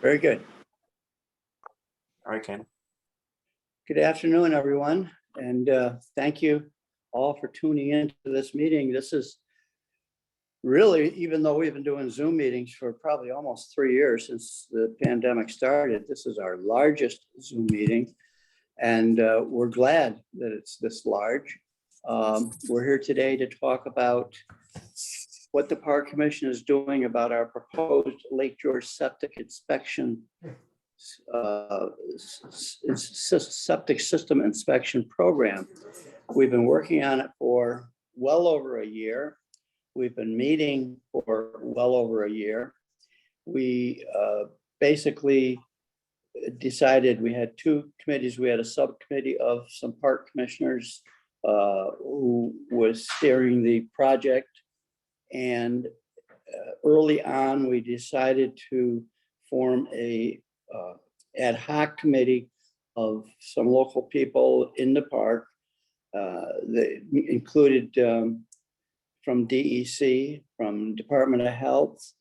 Very good. All right, Ken. Good afternoon, everyone, and thank you all for tuning into this meeting. This is really, even though we've been doing Zoom meetings for probably almost 3 years since the pandemic started, this is our largest Zoom meeting, and we're glad that it's this large. We're here today to talk about what the Park Commission is doing about our proposed Lake George septic inspection, septic system inspection program. We've been working on it for well over a year. We've been meeting for well over a year. We basically decided we had two committees. We had a subcommittee of some park commissioners who was steering the project. And early on, we decided to form a ad hoc committee of some local people in the park. They included from DEC, from Department of Health,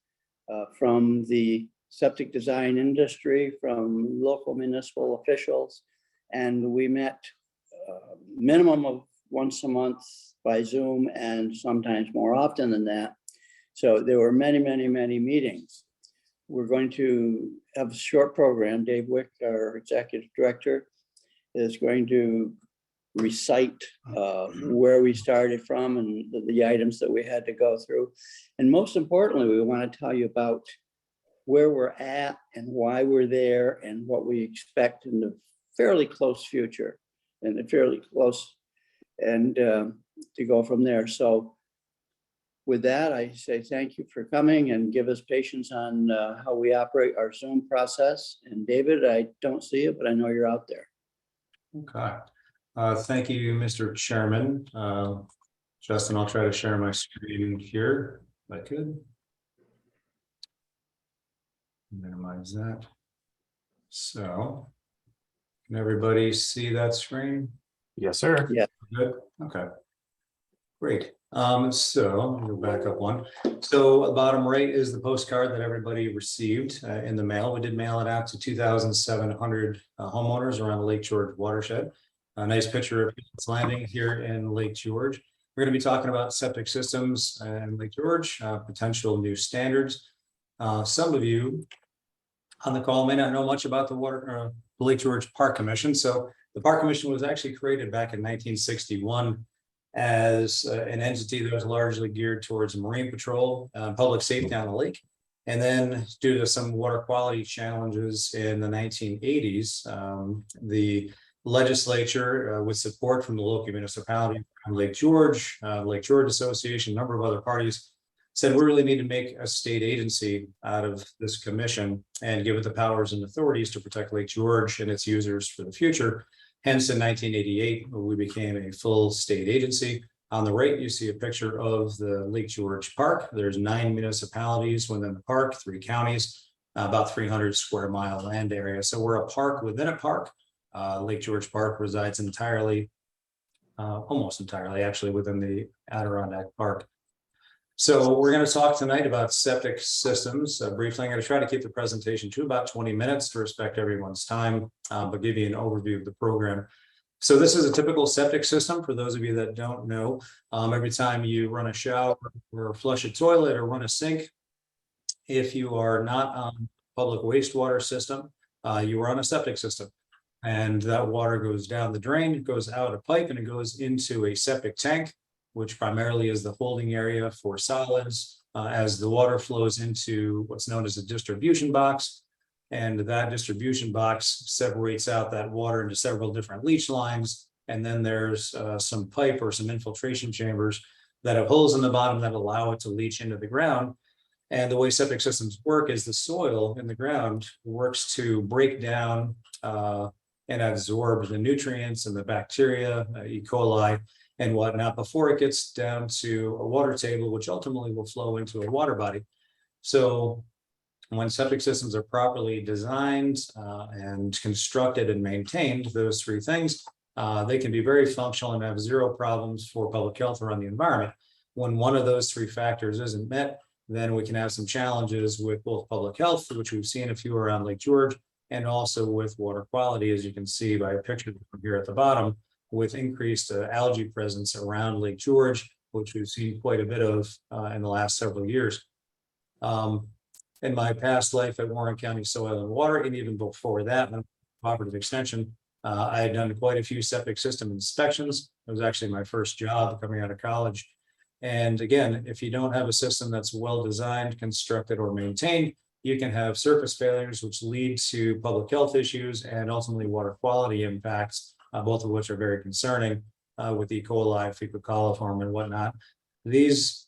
from the septic design industry, from local municipal officials. And we met minimum of once a month by Zoom and sometimes more often than that. So there were many, many, many meetings. We're going to have a short program. Dave Wick, our executive director, is going to recite where we started from and the items that we had to go through. And most importantly, we want to tell you about where we're at and why we're there and what we expect in the fairly close future and to go from there. So with that, I say thank you for coming and give us patience on how we operate our Zoom process. And David, I don't see you, but I know you're out there. Okay. Thank you, Mr. Chairman. Justin, I'll try to share my screen here if I could. Minimize that. So, can everybody see that screen? Yes, sir. Yeah. Good. Okay. Great. So I'll go back up one. So bottom right is the postcard that everybody received in the mail. We did mail it out to 2,700 homeowners around the Lake George watershed. A nice picture of its landing here in Lake George. We're going to be talking about septic systems in Lake George, potential new standards. Some of you on the call may not know much about the Lake George Park Commission. So the Park Commission was actually created back in 1961 as an entity that was largely geared towards marine patrol, public safety on the lake. And then due to some water quality challenges in the 1980s, the legislature, with support from the local municipality, Lake George Association, a number of other parties, said we really need to make a state agency out of this commission and give it the powers and authorities to protect Lake George and its users for the future. Hence, in 1988, we became a full state agency. On the right, you see a picture of the Lake George Park. There's 9 municipalities within the park, 3 counties, about 300 square mile land area. So we're a park within a park. Lake George Park resides entirely, almost entirely actually, within the Adirondack Park. So we're going to talk tonight about septic systems. Briefly, I'm going to try to keep the presentation to about 20 minutes to respect everyone's time, but give you an overview of the program. So this is a typical septic system. For those of you that don't know, every time you run a shower or flush a toilet or run a sink, if you are not on public wastewater system, you are on a septic system. And that water goes down the drain, it goes out a pipe, and it goes into a septic tank, which primarily is the holding area for solids as the water flows into what's known as a distribution box. And that distribution box separates out that water into several different leach lines. And then there's some pipe or some infiltration chambers that have holes in the bottom that allow it to leach into the ground. And the way septic systems work is the soil in the ground works to break down and absorb the nutrients and the bacteria, E. coli, and whatnot before it gets down to a water table, which ultimately will flow into a water body. So when septic systems are properly designed and constructed and maintained, those 3 things, they can be very functional and have 0 problems for public health around the environment. When one of those 3 factors isn't met, then we can have some challenges with both public health, which we've seen a few around Lake George, and also with water quality, as you can see by a picture here at the bottom, with increased algae presence around Lake George, which we've seen quite a bit of in the last several years. In my past life at Warren County Soil and Water, and even before that, cooperative extension, I had done quite a few septic system inspections. It was actually my first job coming out of college. And again, if you don't have a system that's well designed, constructed, or maintained, you can have surface failures, which lead to public health issues and ultimately water quality impacts, both of which are very concerning with E. coli, fecal coliform, and whatnot. These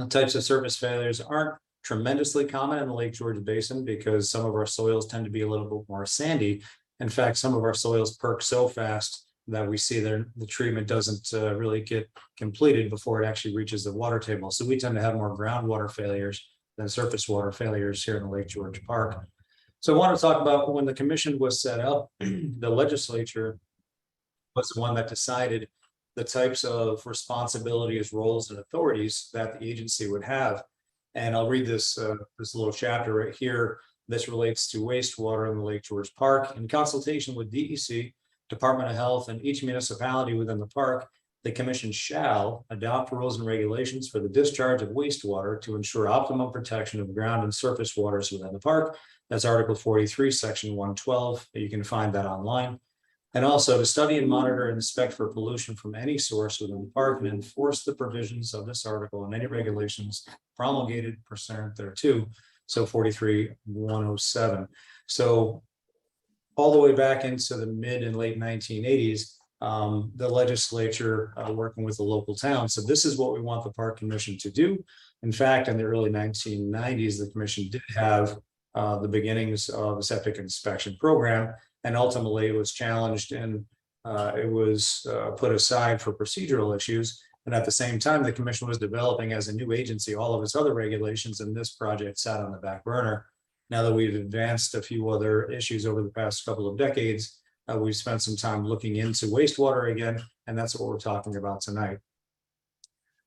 types of surface failures aren't tremendously common in the Lake George Basin because some of our soils tend to be a little bit more sandy. In fact, some of our soils perk so fast that we see the treatment doesn't really get completed before it actually reaches the water table. So we tend to have more groundwater failures than surface water failures here in the Lake George Park. So I want to talk about when the commission was set up, the legislature was the one that decided the types of responsibilities, roles, and authorities that the agency would have. And I'll read this little chapter right here. This relates to wastewater in the Lake George Park. In consultation with DEC, Department of Health, and each municipality within the park, the commission shall adopt rules and regulations for the discharge of wastewater to ensure optimum protection of ground and surface waters within the park. That's Article 43, Section 112. You can find that online. And also to study and monitor and inspect for pollution from any source within the park and enforce the provisions of this article and any regulations promulgated pursuant thereto. So 43-107. So all the way back into the mid and late 1980s, the legislature working with the local town. So this is what we want the Park Commission to do. In fact, in the early 1990s, the commission did have the beginnings of a septic inspection program, and ultimately it was challenged and it was put aside for procedural issues. And at the same time, the commission was developing as a new agency all of its other regulations, and this project sat on the back burner. Now that we've advanced a few other issues over the past couple of decades, we've spent some time looking into wastewater again, and that's what we're talking about tonight.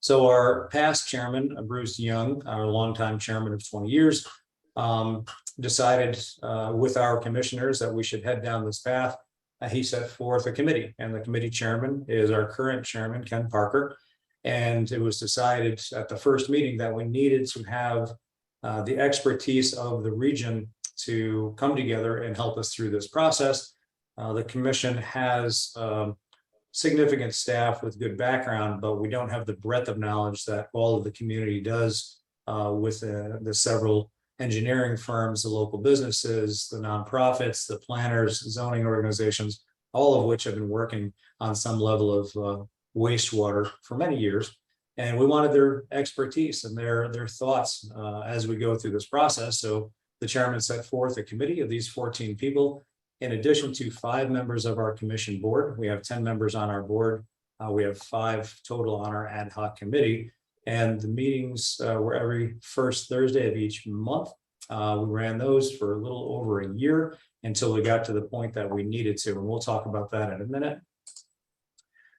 So our past chairman, Bruce Young, our longtime chairman of 20 years, decided with our commissioners that we should head down this path. He set forth a committee, and the committee chairman is our current chairman, Ken Parker. And it was decided at the first meeting that we needed to have the expertise of the region to come together and help us through this process. The commission has significant staff with good background, but we don't have the breadth of knowledge that all of the community does with the several engineering firms, the local businesses, the nonprofits, the planners, zoning organizations, all of which have been working on some level of wastewater for many years. And we wanted their expertise and their thoughts as we go through this process. So the chairman set forth a committee of these 14 people, in addition to 5 members of our commission board. We have 10 members on our board. We have 5 total on our ad hoc committee. And the meetings were every first Thursday of each month. We ran those for a little over a year until we got to the point that we needed to. And we'll talk about that in a minute.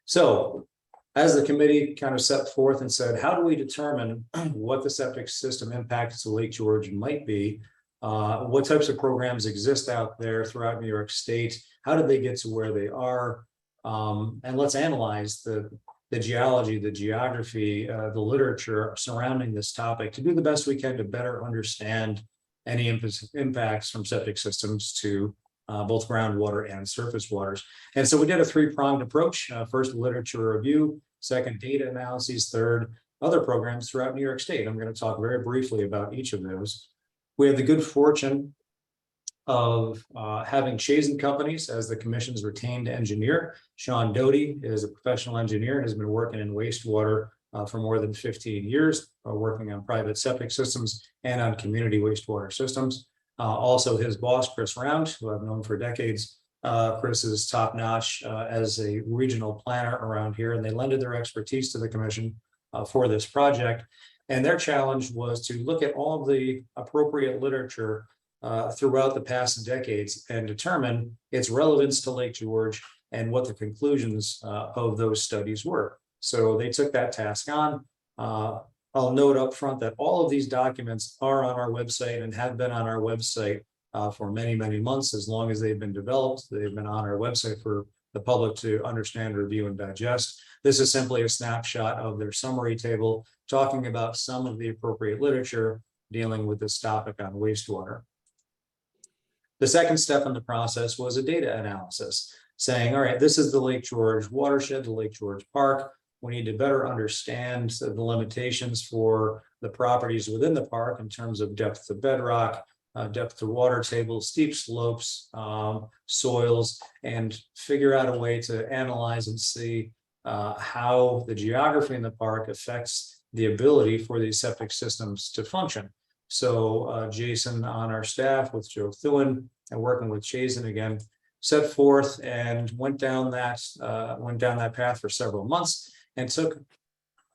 So as the committee kind of set forth and said, how do we determine what the septic system impact to Lake George might be? What types of programs exist out there throughout New York State? How did they get to where they are? And let's analyze the geology, the geography, the literature surrounding this topic to do the best we can to better understand any impacts from septic systems to both groundwater and surface waters. And so we did a 3-pronged approach. First, literature review. Second, data analyses. Third, other programs throughout New York State. I'm going to talk very briefly about each of those. We have the good fortune of having Chazen Companies as the commission's retained engineer. Sean Doty is a professional engineer and has been working in wastewater for more than 15 years, working on private septic systems and on community wastewater systems. Also his boss, Chris Round, who I've known for decades. Chris is top notch as a regional planner around here, and they lended their expertise to the commission for this project. And their challenge was to look at all the appropriate literature throughout the past decades and determine its relevance to Lake George and what the conclusions of those studies were. So they took that task on. I'll note up front that all of these documents are on our website and have been on our website for many, many months. As long as they've been developed, they've been on our website for the public to understand, review, and digest. This is simply a snapshot of their summary table, talking about some of the appropriate literature dealing with this topic on wastewater. The second step in the process was a data analysis, saying, all right, this is the Lake George watershed, the Lake George Park. We need to better understand the limitations for the properties within the park in terms of depth to bedrock, depth to water table, steep slopes, soils, and figure out a way to analyze and see how the geography in the park affects the ability for these septic systems to function. So Jason on our staff with Joe Thewin and working with Chazen again, set forth and went down that path for several months and took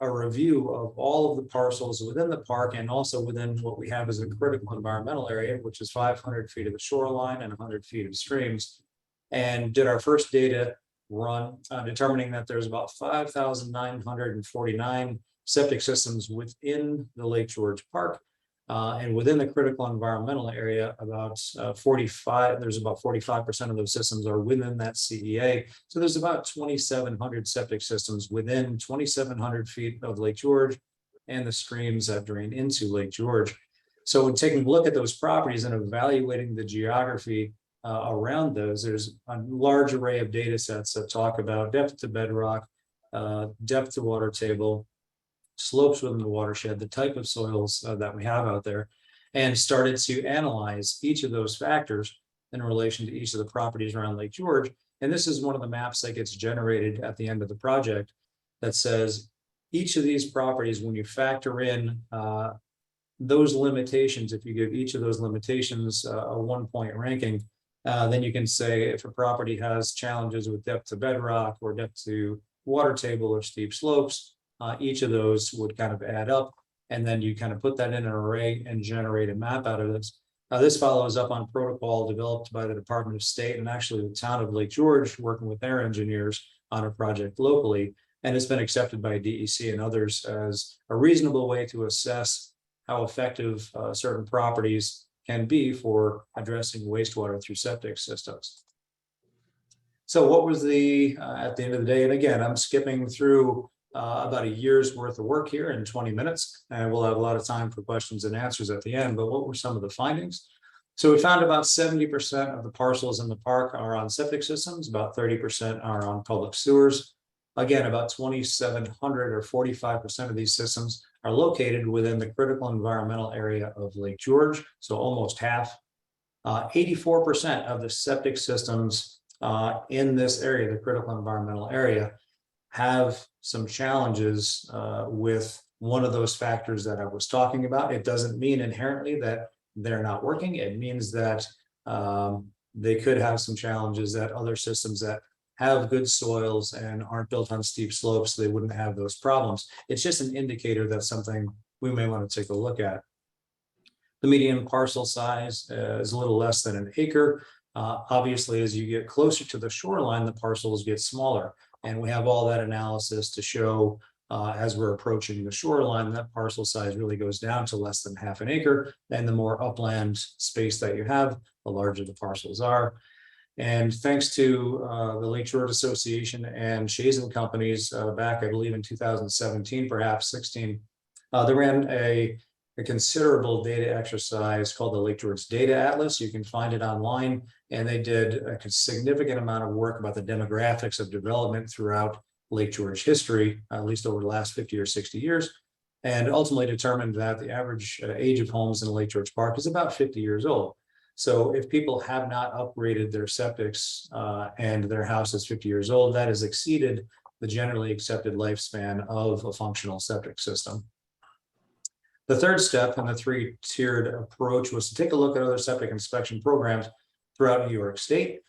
a review of all of the parcels within the park and also within what we have as a critical environmental area, which is 500 feet of the shoreline and 100 feet of streams, and did our first data run, determining that there's about 5,949 septic systems within the Lake George Park. And within the critical environmental area, there's about 45% of those systems are within that CEA. So there's about 2,700 septic systems within 2,700 feet of Lake George and the streams that drain into Lake George. So when taking a look at those properties and evaluating the geography around those, there's a large array of data sets that talk about depth to bedrock, depth to water table, slopes within the watershed, the type of soils that we have out there, and started to analyze each of those factors in relation to each of the properties around Lake George. And this is one of the maps that gets generated at the end of the project that says each of these properties, when you factor in those limitations, if you give each of those limitations a 1-point ranking, then you can say if a property has challenges with depth to bedrock or depth to water table or steep slopes, each of those would kind of add up, and then you kind of put that in an array and generate a map out of this. This follows up on protocol developed by the Department of State and actually the town of Lake George, working with their engineers on a project locally, and it's been accepted by DEC and others as a reasonable way to assess how effective certain properties can be for addressing wastewater through septic systems. So what was at the end of the day, and again, I'm skipping through about a year's worth of work here in 20 minutes, and we'll have a lot of time for questions and answers at the end. But what were some of the findings? So we found about 70% of the parcels in the park are on septic systems, about 30% are on public sewers. Again, about 2,700 or 45% of these systems are located within the critical environmental area of Lake George, so almost half. 84% of the septic systems in this area, the critical environmental area, have some challenges with one of those factors that I was talking about. It doesn't mean inherently that they're not working. It means that they could have some challenges that other systems that have good soils and aren't built on steep slopes, they wouldn't have those problems. It's just an indicator that's something we may want to take a look at. The median parcel size is a little less than an acre. Obviously, as you get closer to the shoreline, the parcels get smaller. And we have all that analysis to show as we're approaching the shoreline, that parcel size really goes down to less than half an acre. And the more upland space that you have, the larger the parcels are. And thanks to the Lake George Association and Chazen companies back, I believe in 2017, perhaps 16, they ran a considerable data exercise called the Lake George Data Atlas. You can find it online, and they did a significant amount of work about the demographics of development throughout Lake George history, at least over the last 50 or 60 years, and ultimately determined that the average age of homes in Lake George Park is about 50 years old. So if people have not upgraded their septics and their house is 50 years old, that has exceeded the generally accepted lifespan of a functional septic system. The third step in the three-tiered approach was to take a look at other septic inspection programs throughout New York State.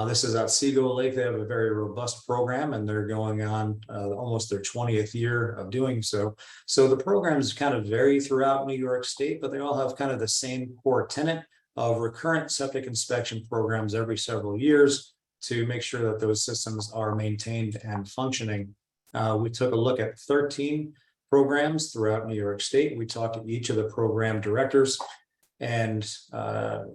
This is at Seagull Lake. They have a very robust program, and they're going on almost their 20th year of doing so. So the programs kind of vary throughout New York State, but they all have kind of the same core tenet of recurrent septic inspection programs every several years to make sure that those systems are maintained and functioning. We took a look at 13 programs throughout New York State. We talked to each of the program directors and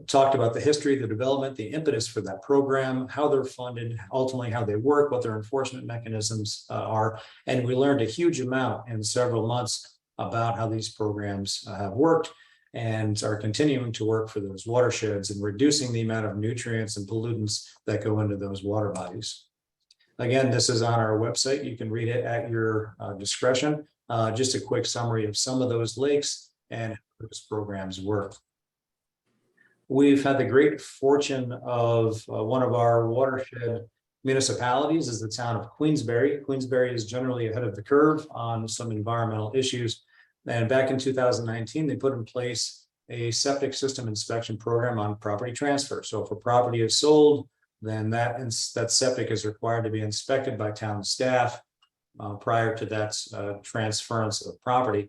talked about the history, the development, the impetus for that program, how they're funded, ultimately how they work, what their enforcement mechanisms are. And we learned a huge amount in several months about how these programs have worked and are continuing to work for those watersheds and reducing the amount of nutrients and pollutants that go into those water bodies. Again, this is on our website. You can read it at your discretion. Just a quick summary of some of those lakes and how those programs work. We've had the great fortune of one of our watershed municipalities is the town of Queensbury. Queensbury is generally ahead of the curve on some environmental issues. And back in 2019, they put in place a septic system inspection program on property transfer. So if a property is sold, then that septic is required to be inspected by town staff prior to that transference of property.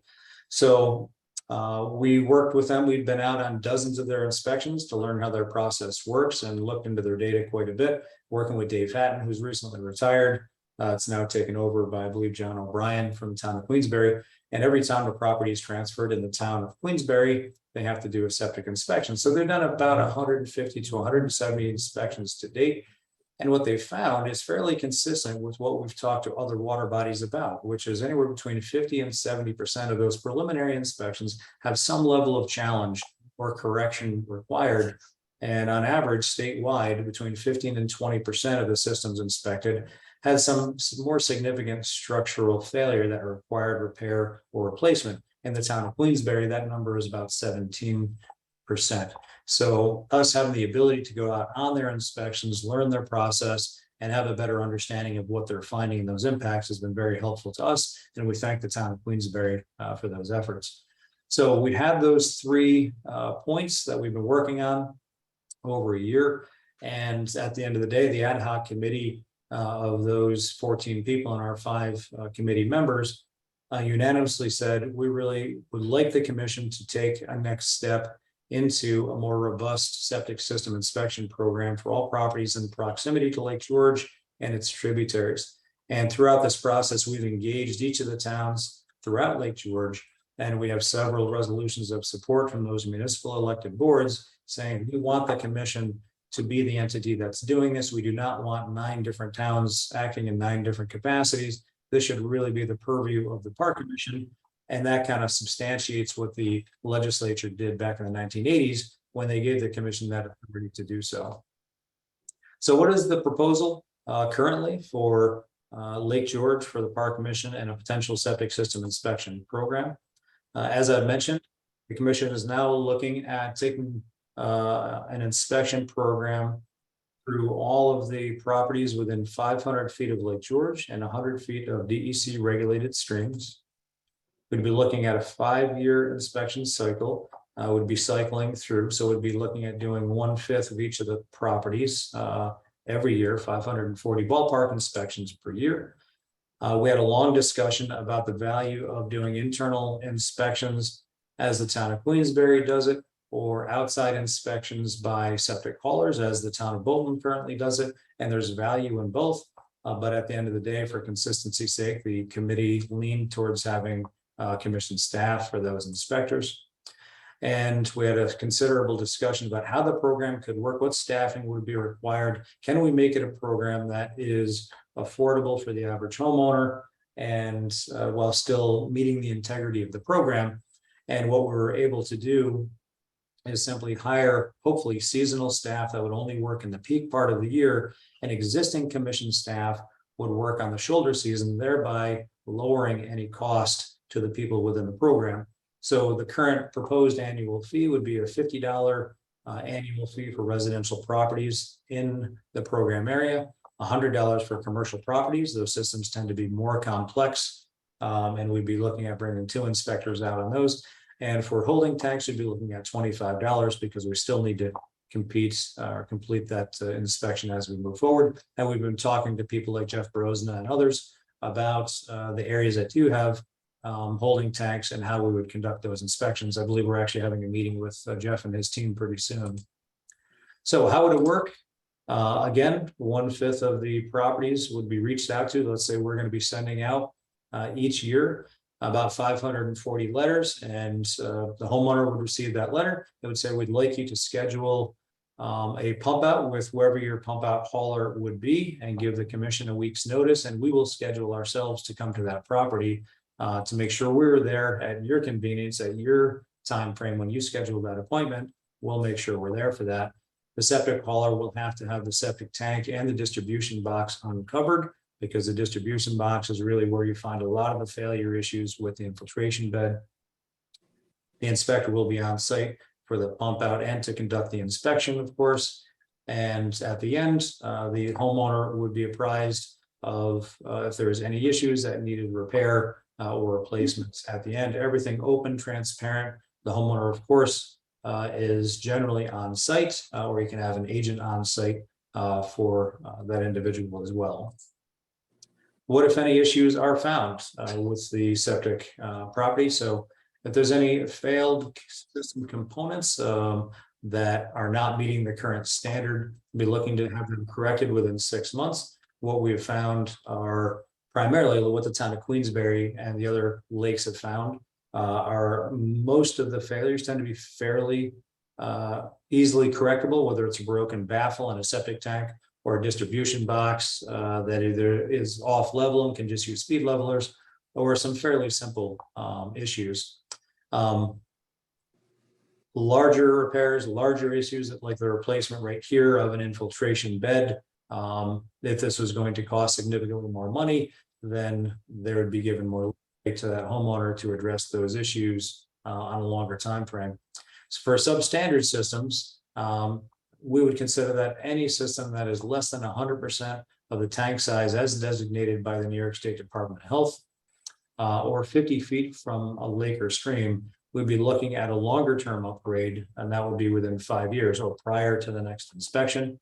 So we worked with them. We've been out on dozens of their inspections to learn how their process works and looked into their data quite a bit, working with Dave Hatton, who's recently retired. It's now taken over by, I believe, John O'Brien from the town of Queensbury. And every time a property is transferred in the town of Queensbury, they have to do a septic inspection. So they've done about 150 to 170 inspections to date. And what they found is fairly consistent with what we've talked to other water bodies about, which is anywhere between 50 and 70% of those preliminary inspections have some level of challenge or correction required. And on average, statewide, between 15 and 20% of the systems inspected had some more significant structural failure that required repair or replacement. In the town of Queensbury, that number is about 17%. So us having the ability to go out on their inspections, learn their process, and have a better understanding of what they're finding in those impacts has been very helpful to us. And we thank the town of Queensbury for those efforts. So we have those 3 points that we've been working on over a year. And at the end of the day, the ad hoc committee of those 14 people and our 5 committee members unanimously said, we really would like the commission to take a next step into a more robust septic system inspection program for all properties in proximity to Lake George and its tributaries. And throughout this process, we've engaged each of the towns throughout Lake George, and we have several resolutions of support from those municipal elected boards saying we want the commission to be the entity that's doing this. We do not want 9 different towns acting in 9 different capacities. This should really be the purview of the Park Commission. And that kind of substantiates what the legislature did back in the 1980s when they gave the commission that authority to do so. So what is the proposal currently for Lake George for the Park Commission and a potential septic system inspection program? As I mentioned, the commission is now looking at taking an inspection program through all of the properties within 500 feet of Lake George and 100 feet of DEC regulated streams. We'd be looking at a 5-year inspection cycle, would be cycling through. So we'd be looking at doing 1/5 of each of the properties every year, 540 ballpark inspections per year. We had a long discussion about the value of doing internal inspections as the town of Queensbury does it, or outside inspections by septic haulers as the town of Bolton currently does it. And there's value in both. But at the end of the day, for consistency's sake, the committee leaned towards having commission staff for those inspectors. And we had a considerable discussion about how the program could work, what staffing would be required. Can we make it a program that is affordable for the average homeowner and while still meeting the integrity of the program? And what we were able to do is simply hire, hopefully, seasonal staff that would only work in the peak part of the year, and existing commission staff would work on the shoulder season, thereby lowering any cost to the people within the program. So the current proposed annual fee would be a $50 annual fee for residential properties in the program area, $100 for commercial properties. Those systems tend to be more complex, and we'd be looking at bringing 2 inspectors out on those. And for holding tanks, we'd be looking at $25 because we still need to complete that inspection as we move forward. And we've been talking to people like Jeff Brosna and others about the areas that do have holding tanks and how we would conduct those inspections. I believe we're actually having a meeting with Jeff and his team pretty soon. So how would it work? Again, 1/5 of the properties would be reached out to. Let's say we're going to be sending out each year about 540 letters, and the homeowner would receive that letter. It would say, we'd like you to schedule a pump out with wherever your pump out hauler would be, and give the commission a week's notice, and we will schedule ourselves to come to that property to make sure we're there at your convenience, at your time frame. When you schedule that appointment, we'll make sure we're there for that. The septic hauler will have to have the septic tank and the distribution box uncovered, because the distribution box is really where you find a lot of the failure issues with the infiltration bed. The inspector will be on site for the pump out and to conduct the inspection, of course. And at the end, the homeowner would be apprised of if there is any issues that needed repair or replacements. At the end, everything open, transparent. The homeowner, of course, is generally on site, or you can have an agent on site for that individual as well. What, if any, issues are found with the septic property? So if there's any failed system components that are not meeting the current standard, we'll be looking to have them corrected within 6 months. What we have found are primarily what the town of Queensbury and the other lakes have found are most of the failures tend to be fairly easily correctable, whether it's a broken baffle in a septic tank or a distribution box that either is off level and can just use speed levelers, or some fairly simple issues. Larger repairs, larger issues like the replacement right here of an infiltration bed. If this was going to cost significantly more money, then there would be given more to that homeowner to address those issues on a longer time frame. So for substandard systems, we would consider that any system that is less than 100% of the tank size as designated by the New York State Department of Health, or 50 feet from a lake or stream, we'd be looking at a longer term upgrade, and that would be within 5 years or prior to the next inspection.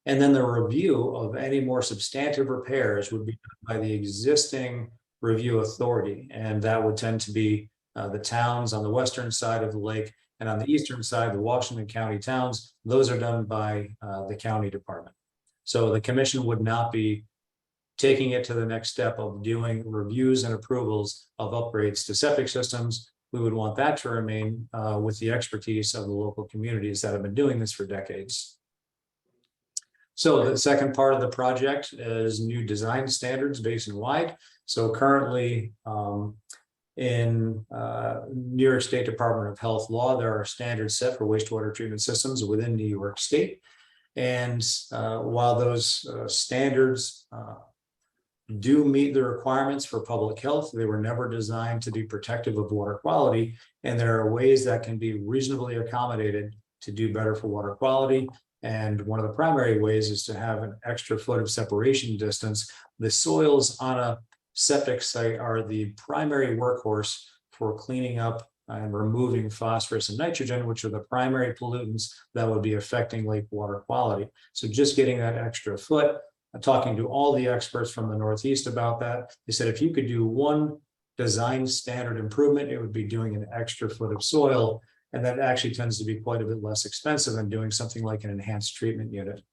And then the review of any more substantive repairs would be done by the existing review authority, and that would tend to be the towns on the western side of the lake, and on the eastern side, the Washington County towns. Those are done by the county department. So the commission would not be taking it to the next step of doing reviews and approvals of upgrades to septic systems. We would want that to remain with the expertise of the local communities that have been doing this for decades. So the second part of the project is new design standards basin-wide. So currently in New York State Department of Health law, there are standards set for wastewater treatment systems within New York State. And while those standards do meet the requirements for public health, they were never designed to be protective of water quality. And there are ways that can be reasonably accommodated to do better for water quality. And one of the primary ways is to have an extra foot of separation distance. The soils on a septic site are the primary workhorse for cleaning up and removing phosphorus and nitrogen, which are the primary pollutants that would be affecting lake water quality. So just getting that extra foot, talking to all the experts from the Northeast about that, they said if you could do one design standard improvement, it would be doing an extra foot of soil. And that actually tends to be quite a bit less expensive than doing something like an enhanced treatment unit.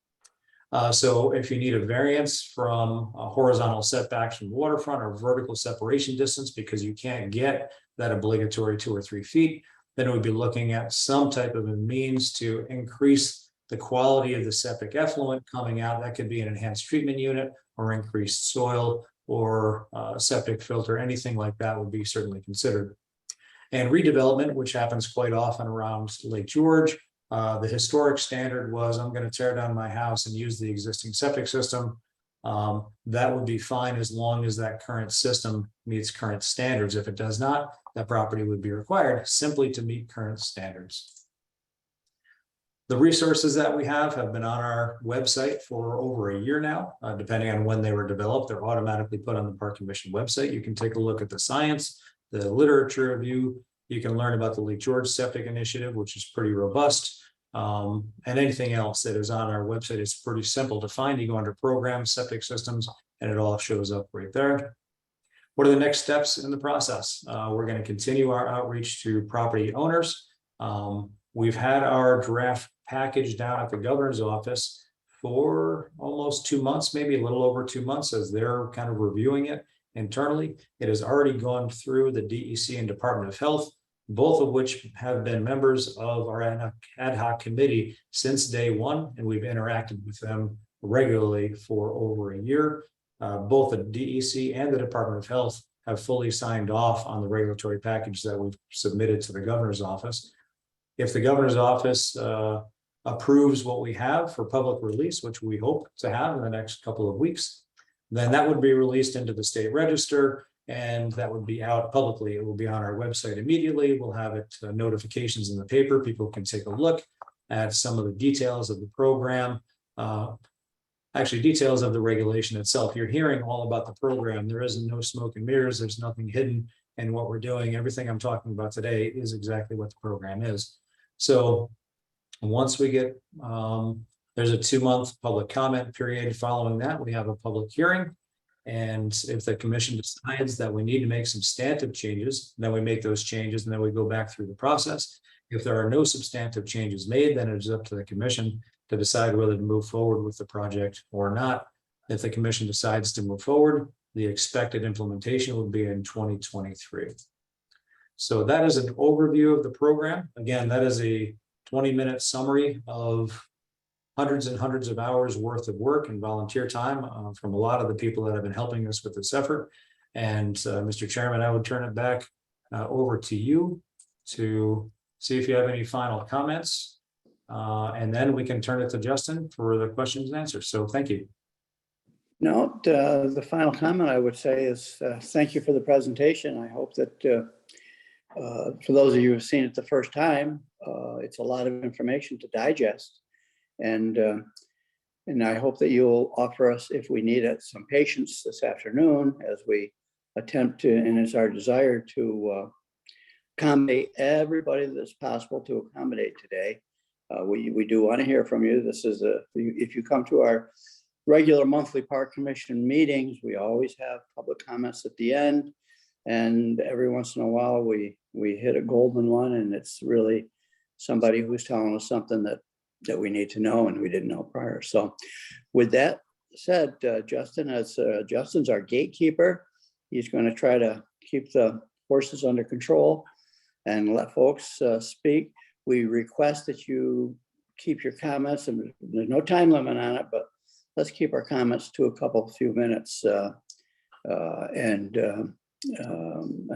So if you need a variance from horizontal setbacks from the waterfront or vertical separation distance because you can't get that obligatory 2 or 3 feet, then it would be looking at some type of a means to increase the quality of the septic effluent coming out. That could be an enhanced treatment unit or increased soil or septic filter. Anything like that would be certainly considered. And redevelopment, which happens quite often around Lake George. The historic standard was, I'm going to tear down my house and use the existing septic system. That would be fine as long as that current system meets current standards. If it does not, that property would be required simply to meet current standards. The resources that we have been on our website for over a year now, depending on when they were developed. They're automatically put on the Park Commission website. You can take a look at the science, the literature review. You can learn about the Lake George Septic Initiative, which is pretty robust. And anything else that is on our website is pretty simple to find. You go under programs, septic systems, and it all shows up right there. What are the next steps in the process? We're going to continue our outreach to property owners. We've had our draft package down at the governor's office for almost 2 months, maybe a little over 2 months as they're kind of reviewing it. internally. It has already gone through the DEC and Department of Health, both of which have been members of our ad hoc committee since day one, and we've interacted with them regularly for over a year. Both the DEC and the Department of Health have fully signed off on the regulatory package that we've submitted to the governor's office. If the governor's office approves what we have for public release, which we hope to have in the next couple of weeks, then that would be released into the state register, and that would be out publicly. It will be on our website immediately. We'll have it notifications in the paper. People can take a look at some of the details of the program. Actually, details of the regulation itself. You're hearing all about the program. There is no smoke and mirrors. There's nothing hidden in what we're doing. Everything I'm talking about today is exactly what the program is. So once we get, there's a 2-month public comment period. Following that, we have a public hearing. And if the commission decides that we need to make substantive changes, then we make those changes and then we go back through the process. If there are no substantive changes made, then it's up to the commission to decide whether to move forward with the project or not. If the commission decides to move forward, the expected implementation would be in 2023. So that is an overview of the program. Again, that is a 20-minute summary of hundreds and hundreds of hours worth of work and volunteer time from a lot of the people that have been helping us with this effort. And Mr. Chairman, I would turn it back over to you to see if you have any final comments. And then we can turn it to Justin for the questions and answers. So thank you. No, the final comment I would say is thank you for the presentation. I hope that for those of you who've seen it the first time, it's a lot of information to digest. And I hope that you'll offer us, if we need it, some patience this afternoon as we attempt to, and it's our desire to accommodate everybody that's possible to accommodate today. We do want to hear from you. This is if you come to our regular monthly Park Commission meetings, we always have public comments at the end. And every once in a while, we hit a golden one, and it's really somebody who's telling us something that we need to know and we didn't know prior. So with that said, Justin's our gatekeeper. He's going to try to keep the horses under control and let folks speak. We request that you keep your comments, and there's no time limit on it, but let's keep our comments to a few minutes. And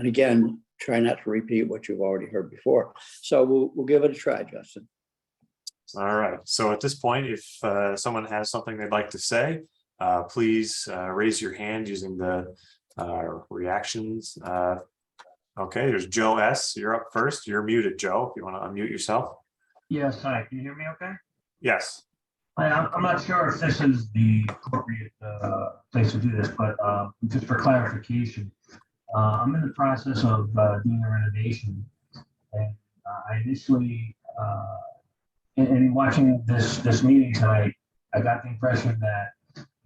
again, try not to repeat what you've already heard before. So we'll give it a try, Justin. All right. So at this point, if someone has something they'd like to say, please raise your hand using the reactions. Okay, there's Joe S. You're up first. You're muted, Joe, if you want to unmute yourself. Yes, hi. Can you hear me okay? Yes. I'm not sure if this is the appropriate place to do this, but just for clarification, I'm in the process of doing a renovation, and I initially, in watching this meeting tonight, I got the impression that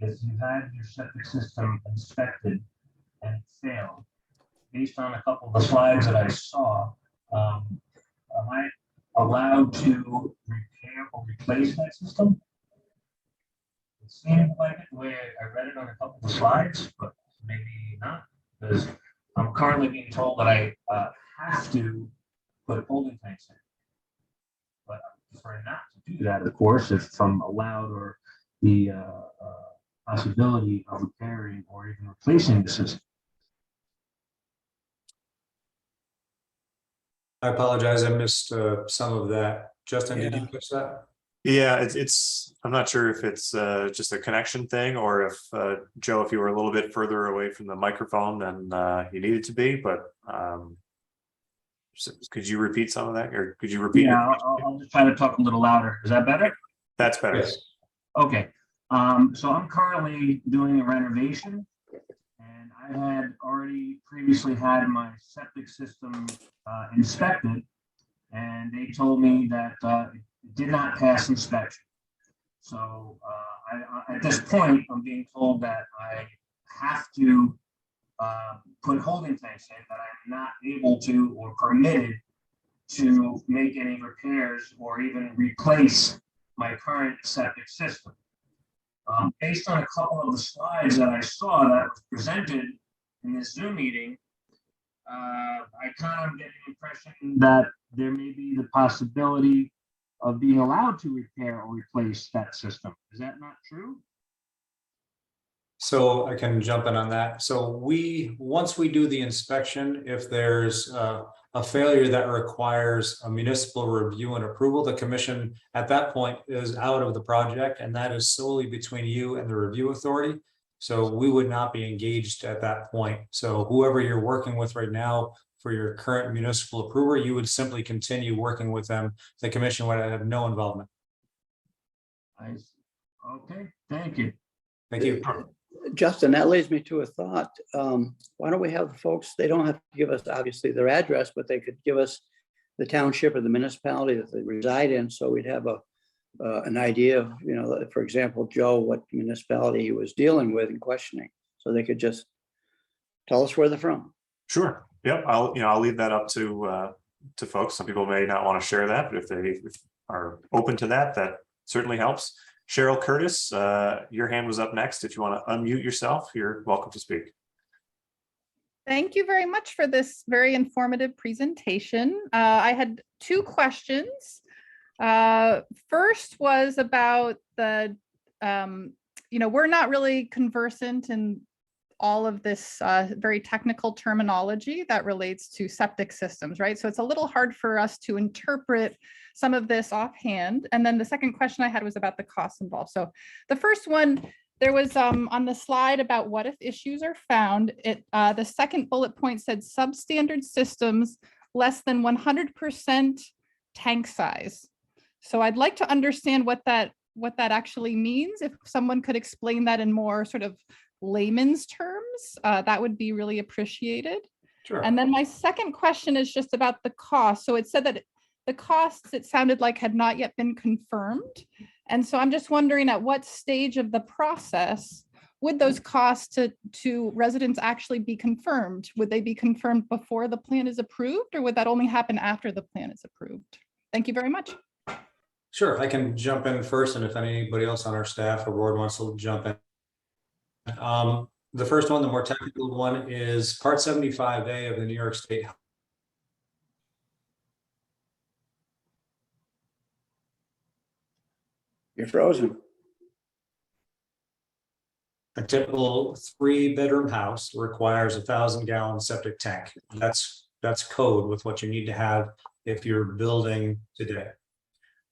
if you had your septic system inspected and it failed, based on a couple of the slides that I saw, am I allowed to repair or replace that system? It seemed like it the way I read it on a couple of slides, but maybe not, because I'm currently being told that I have to put holding tanks in. But I prefer not to do that, of course, if I'm allowed, or the possibility of repairing or even replacing the system. I apologize. I missed some of that. Justin, did you catch that? Yeah, it's I'm not sure if it's just a connection thing, or if Joe, if you were a little bit further away from the microphone than you needed to be, but so could you repeat some of that, or could you repeat? Yeah, I'll just try to talk a little louder. Is that better? That's better. Yes. Okay. So I'm currently doing a renovation, and I had already previously had my septic system inspected, and they told me that it did not pass inspection. So at this point, I'm being told that I have to put holding tanks in, that I'm not able to or permitted to make any repairs or even replace my current septic system. Based on a couple of the slides that I saw that was presented in this Zoom meeting, I kind of get an impression that there may be the possibility of being allowed to repair or replace that system. Is that not true? So I can jump in on that. So once we do the inspection, if there's a failure that requires a municipal review and approval, the commission at that point is out of the project, and that is solely between you and the review authority. So we would not be engaged at that point. So whoever you're working with right now for your current municipal approver, you would simply continue working with them. The commission would have no involvement. Okay, thank you. Thank you. Justin, that leads me to a thought. Why don't we have the folks, they don't have to give us obviously their address, but they could give us the township or the municipality that they reside in. So we'd have an idea of, you know, for example, Joe, what municipality he was dealing with and questioning. So they could just tell us where they're from. Sure. Yep. I'll leave that up to folks. Some people may not want to share that, but if they are open to that, that certainly helps. Cheryl Curtis, your hand was up next. If you want to unmute yourself, you're welcome to speak. Thank you very much for this very informative presentation. I had two questions. First was about the, we're not really conversant in all of this very technical terminology that relates to septic systems, right? So it's a little hard for us to interpret some of this offhand. And then the second question I had was about the costs involved. So the first one, there was on the slide about what if issues are found. The second bullet point said substandard systems less than 100% tank size. So I'd like to understand what that actually means. If someone could explain that in more sort of layman's terms, that would be really appreciated. Sure. And then my second question is just about the cost. So it said that the costs, it sounded like, had not yet been confirmed. And so I'm just wondering at what stage of the process would those costs to residents actually be confirmed? Would they be confirmed before the plan is approved, or would that only happen after the plan is approved? Thank you very much. Sure, I can jump in first, and if anybody else on our staff or board wants to jump in. The first one, the more technical one, is Part 75A of the New York State. You're frozen. A typical 3-bedroom house requires a 1,000-gallon septic tank. That's code with what you need to have if you're building today.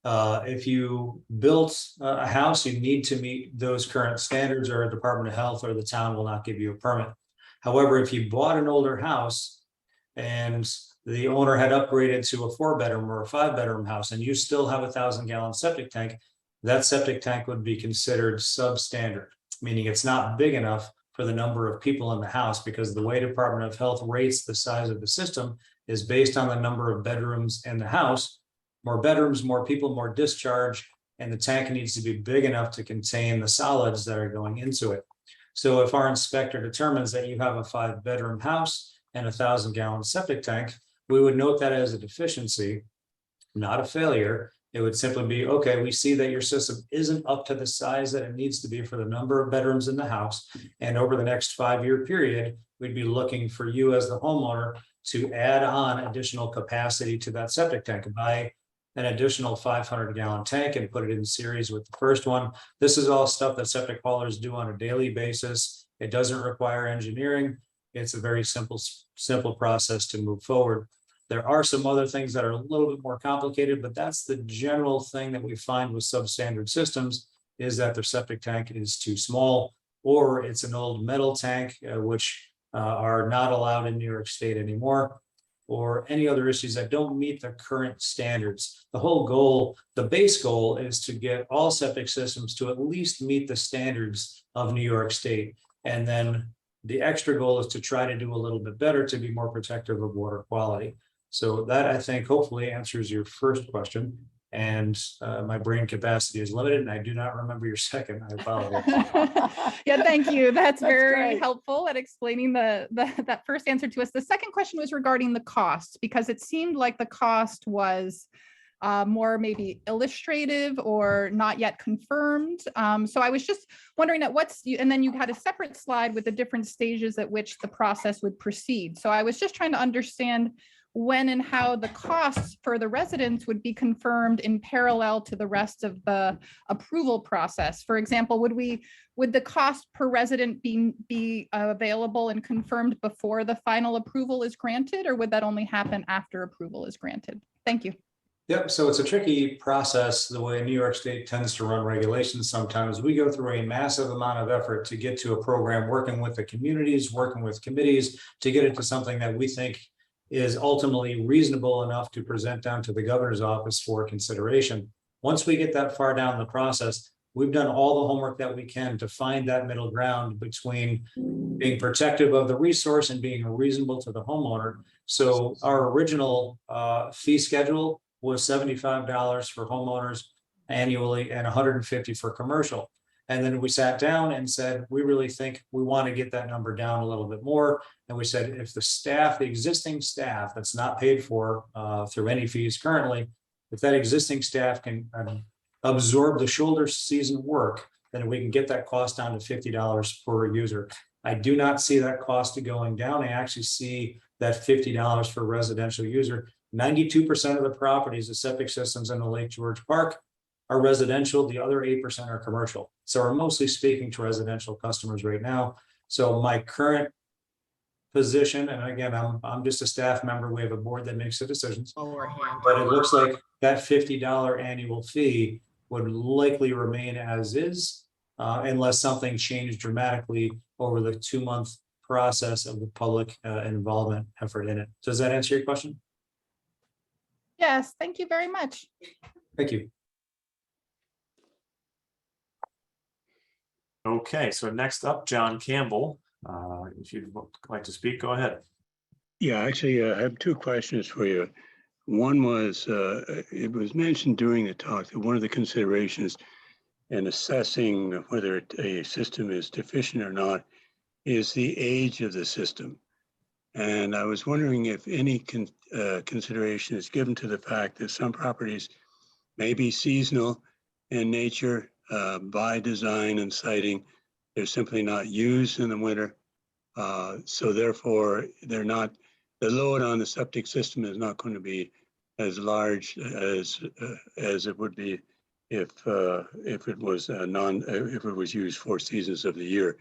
If you built a house, you need to meet those current standards, or a Department of Health or the town will not give you a permit. However, if you bought an older house and the owner had upgraded to a 4-bedroom or a 5-bedroom house, and you still have a 1,000-gallon septic tank, that septic tank would be considered substandard, meaning it's not big enough for the number of people in the house, because the way Department of Health rates the size of the system is based on the number of bedrooms in the house. More bedrooms, more people, more discharge, and the tank needs to be big enough to contain the solids that are going into it. So if our inspector determines that you have a 5-bedroom house and a 1,000-gallon septic tank, we would note that as a deficiency, not a failure. It would simply be, okay, we see that your system isn't up to the size that it needs to be for the number of bedrooms in the house. And over the next 5-year period, we'd be looking for you as the homeowner to add on additional capacity to that septic tank. Buy an additional 500-gallon tank and put it in series with the first one. This is all stuff that septic haulers do on a daily basis. It doesn't require engineering. It's a very simple process to move forward. There are some other things that are a little bit more complicated, but that's the general thing that we find with substandard systems, is that their septic tank is too small, or it's an old metal tank, which are not allowed in New York State anymore, or any other issues that don't meet the current standards. The whole goal, the base goal, is to get all septic systems to at least meet the standards of New York State. And then the extra goal is to try to do a little bit better to be more protective of water quality. So that, I think, hopefully answers your first question. And my brain capacity is limited, and I do not remember your second. I apologize. Yeah, thank you. That's very great. helpful at explaining that first answer to us. The second question was regarding the cost, because it seemed like the cost was more maybe illustrative or not yet confirmed. So I was just wondering and then you had a separate slide with the different stages at which the process would proceed. So I was just trying to understand when and how the costs for the residents would be confirmed in parallel to the rest of the approval process. For example, would the cost per resident be available and confirmed before the final approval is granted, or would that only happen after approval is granted? Thank you. Yep, so it's a tricky process, the way New York State tends to run regulations. Sometimes we go through a massive amount of effort to get to a program, working with the communities, working with committees to get it to something that we think is ultimately reasonable enough to present down to the governor's office for consideration. Once we get that far down the process, we've done all the homework that we can to find that middle ground between being protective of the resource and being reasonable to the homeowner. So our original fee schedule was $75 for homeowners annually and $150 for commercial. And then we sat down and said, we really think we want to get that number down a little bit more. And we said, if the existing staff that's not paid for through any fees currently, if that existing staff can absorb the shoulder season work, then we can get that cost down to $50 per user. I do not see that cost going down. I actually see that $50 for a residential user. 92% of the properties, the septic systems in the Lake George Park, are residential. The other 8% are commercial. So we're mostly speaking to residential customers right now. So my current position, and again, I'm just a staff member. We have a board that makes the decisions. But it looks like that $50 annual fee would likely remain as is, unless something changed dramatically over the 2-month process of the public involvement effort in it. Does that answer your question? Yes, thank you very much. Thank you. Okay, so next up, John Campbell. If you'd like to speak, go ahead. Yeah, actually, I have 2 questions for you. One was, it was mentioned during the talk that one of the considerations in assessing whether a system is deficient or not is the age of the system. And I was wondering if any consideration is given to the fact that some properties may be seasonal in nature by design and siting. They're simply not used in the winter. So therefore, they're not, the load on the septic system is not going to be as large as it would be if it was used 4 seasons of the year.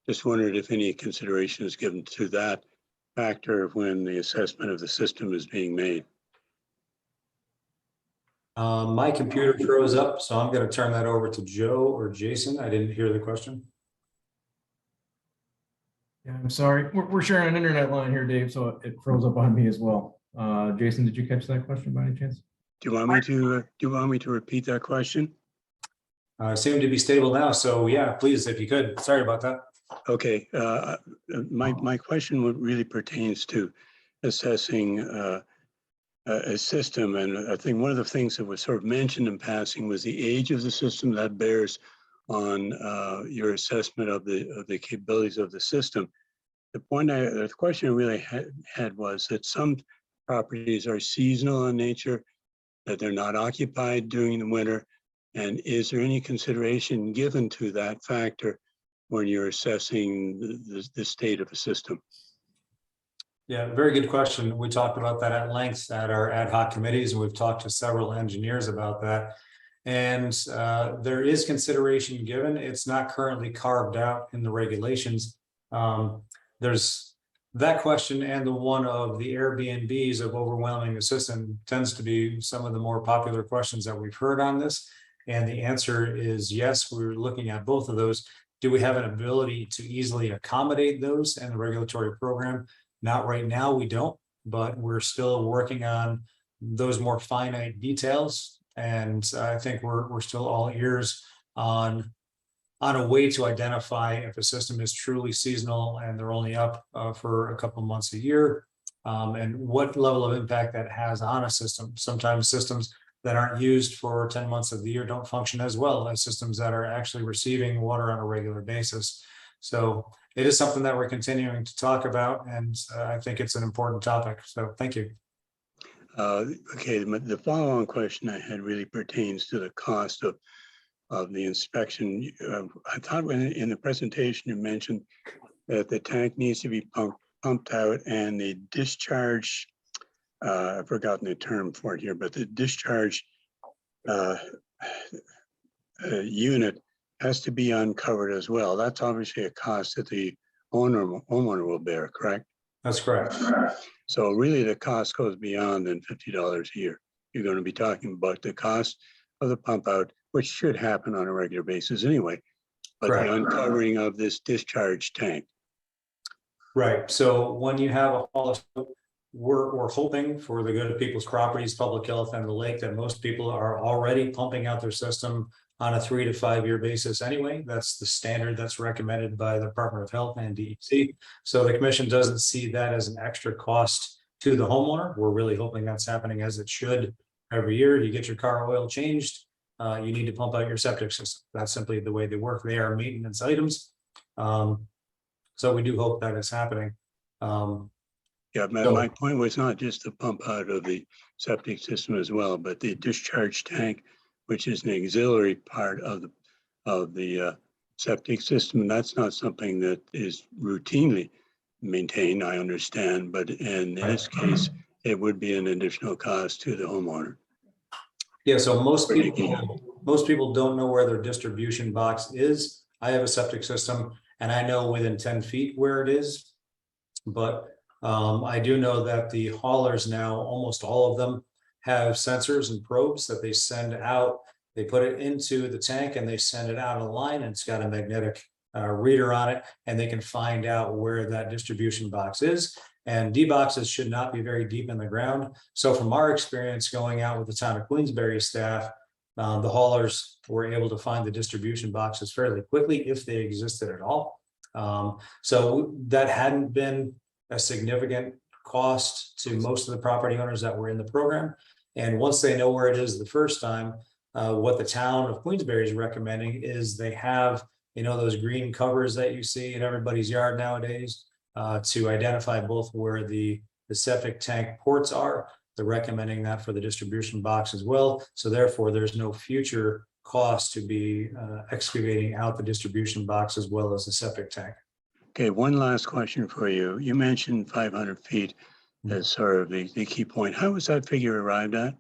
Just wondered if any consideration is given to that factor when the assessment of the system is being made. My computer froze up, so I'm going to turn that over to Joe or Jason. I didn't hear the question. Yeah, I'm sorry. We're sharing an internet line here, Dave, so it froze up on me as well. Jason, did you catch that question by any chance? Do you want me to repeat that question? Seem to be stable now, so yeah, please, if you could. Sorry about that. Okay, my question really pertains to assessing a system, and I think one of the things that was sort of mentioned in passing was the age of the system. That bears on your assessment of the capabilities of the system. The question I really had was that some properties are seasonal in nature, that they're not occupied during the winter, and is there any consideration given to that factor when you're assessing the state of a system? Yeah, very good question. We talked about that at length at our ad hoc committees, and we've talked to several engineers about that. And there is consideration given. It's not currently carved out in the regulations. There's that question, and the one of the Airbnbs of overwhelming the system tends to be some of the more popular questions that we've heard on this. And the answer is yes, we're looking at both of those. Do we have an ability to easily accommodate those in the regulatory program? Not right now, we don't, but we're still working on those more finite details. And I think we're still all ears on a way to identify if a system is truly seasonal and they're only up for a couple months a year, and what level of impact that has on a system. Sometimes systems that aren't used for 10 months of the year don't function as well as systems that are actually receiving water on a regular basis. So it is something that we're continuing to talk about, and I think it's an important topic. So thank you. Okay, the follow-on question I had really pertains to the cost of the inspection. I thought in the presentation you mentioned that the tank needs to be pumped out and the discharge, I've forgotten the term for it here, but the discharge unit has to be uncovered as well. That's obviously a cost that the homeowner will bear, correct? That's correct. So really the cost goes beyond than $50 a year. You're going to be talking about the cost of the pump out, which should happen on a regular basis anyway, but Correct. the uncovering of this discharge tank. Right. So when you have a haul, we're hoping for the good of people's properties, public health, and the lake, that most people are already pumping out their system on a 3 to 5 year basis anyway. That's the standard that's recommended by the Department of Health and DEC. So the commission doesn't see that as an extra cost to the homeowner. We're really hoping that's happening as it should every year. You get your car oil changed, you need to pump out your septic system. That's simply the way they work. They are maintenance items. So we do hope that is happening. Yeah, my point was not just the pump out of the septic system as well, but the discharge tank, which is an auxiliary part of the septic system. That's not something that is routinely maintained, I understand, but in this case, it would be an additional cost to the homeowner. Yeah, so most people don't know where their distribution box is. I have a septic system and I know within 10 feet where it is, but I do know that the haulers now, almost all of them, have sensors and probes that they send out. They put it into the tank and they send it out on the line, and it's got a magnetic reader on it, and they can find out where that distribution box is. And D boxes should not be very deep in the ground. So from our experience going out with the town of Queensbury staff, the haulers were able to find the distribution boxes fairly quickly if they existed at all. So that hadn't been a significant cost to most of the property owners that were in the program. And once they know where it is the first time, what the town of Queensbury is recommending is they have, those green covers that you see in everybody's yard nowadays, to identify both where the septic tank ports are. They're recommending that for the distribution box as well. So therefore, there's no future cost to be excavating out the distribution box as well as the septic tank. Okay, one last question for you. You mentioned 500 feet as sort of the key point. How was that figure arrived at?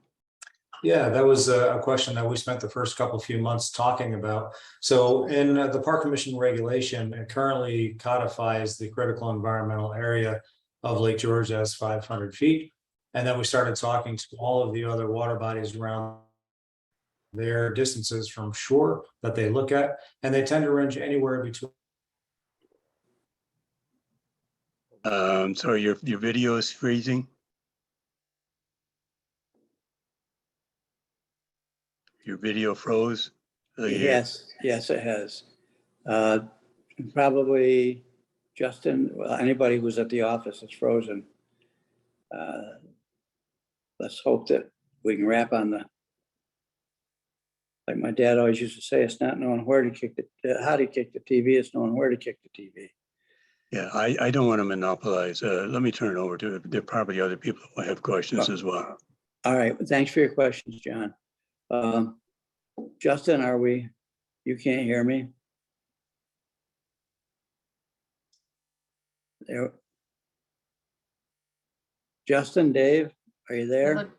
Yeah, that was a question that we spent the first few months talking about. So in the Park Commission regulation, it currently codifies the critical environmental area of Lake George as 500 feet. And then we started talking to all of the other water bodies around their distances from shore that they look at, and they tend to range anywhere between. Sorry, your video is freezing. Your video froze. Yes, it has. Probably Justin, well, anybody who's at the office is frozen. Let's hope that we can wrap on like my dad always used to say, it's not knowing where to kick how to kick the TV, it's knowing where to kick the TV. Yeah, I don't want to monopolize. Let me turn it over to, there are probably other people who have questions as well. All right, thanks for your questions, John. Justin, you can't hear me? There. Justin, Dave, are you there?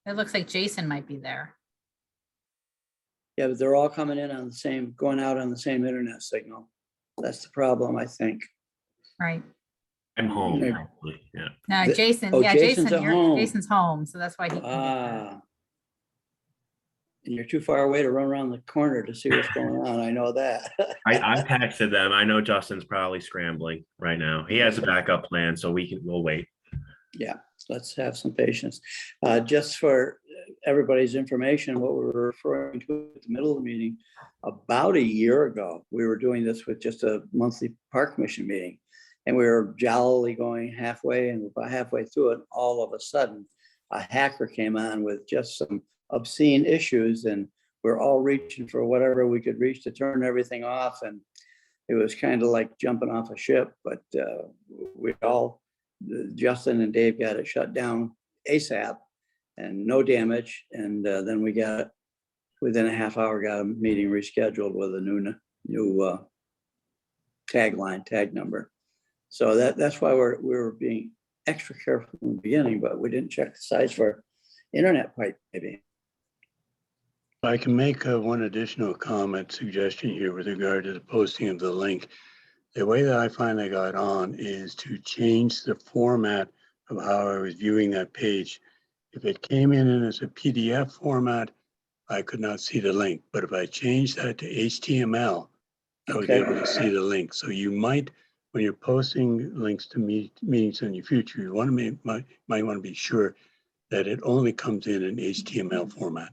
It looks like Jason might be there. Yeah, but they're all coming in on going out on the same internet signal. That's the problem, I think. Right. I'm home. Maybe. Probably, yeah. No, Jason. Oh, Yeah, Jason's at home. Jason's home, so that's why he. Can And you're too far away to run around the corner to see what's going on. I know that. I texted them. I know Justin's probably scrambling right now. He has a backup plan, so we'll wait. Yeah, let's have some patience. Just for everybody's information, what we were referring to at the middle of the meeting, about a year ago, we were doing this with just a monthly park commission meeting. And we were jollily going halfway, and about halfway through it, all of a sudden, a hacker came on with just some obscene issues, and we're all reaching for whatever we could reach to turn everything off. And it was kind of like jumping off a ship, but we all, Justin and Dave got it shut down ASAP. and no damage. And then we got, within a half hour, got a meeting rescheduled with a new tag number. So that's why we were being extra careful from the beginning, but we didn't check the size for internet pipe maybe. I can make one additional comment suggestion here with regard to the posting of the link. The way that I finally got on is to change the format of how I was viewing that page. If it came in as a PDF format, I could not see the link. But if I changed that to HTML, I was able to see the link. So you might, when you're posting links to meetings in the future, you want to might want to be sure that it only comes in an HTML format.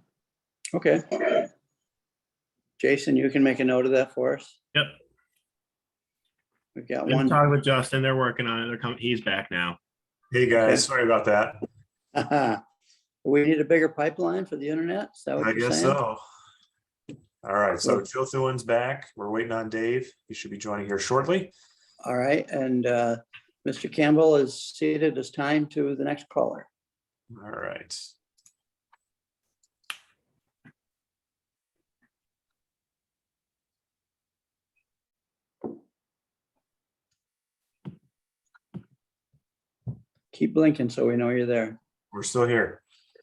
Okay. Jason, you can make a note of that for us. Yep. We've got Been one. talking with Justin. They're working on it. They're coming. He's back now. Hey, guys, Okay. sorry about that. We need a bigger pipeline for the internet. Is that what I you're guess saying? so. All right, so Well- Joe Thuan's back. We're waiting on Dave. He should be joining here shortly. All right, and Mr. Campbell is seated. It's time to the next caller. All right. Keep blinking so we know you're there. We're still here.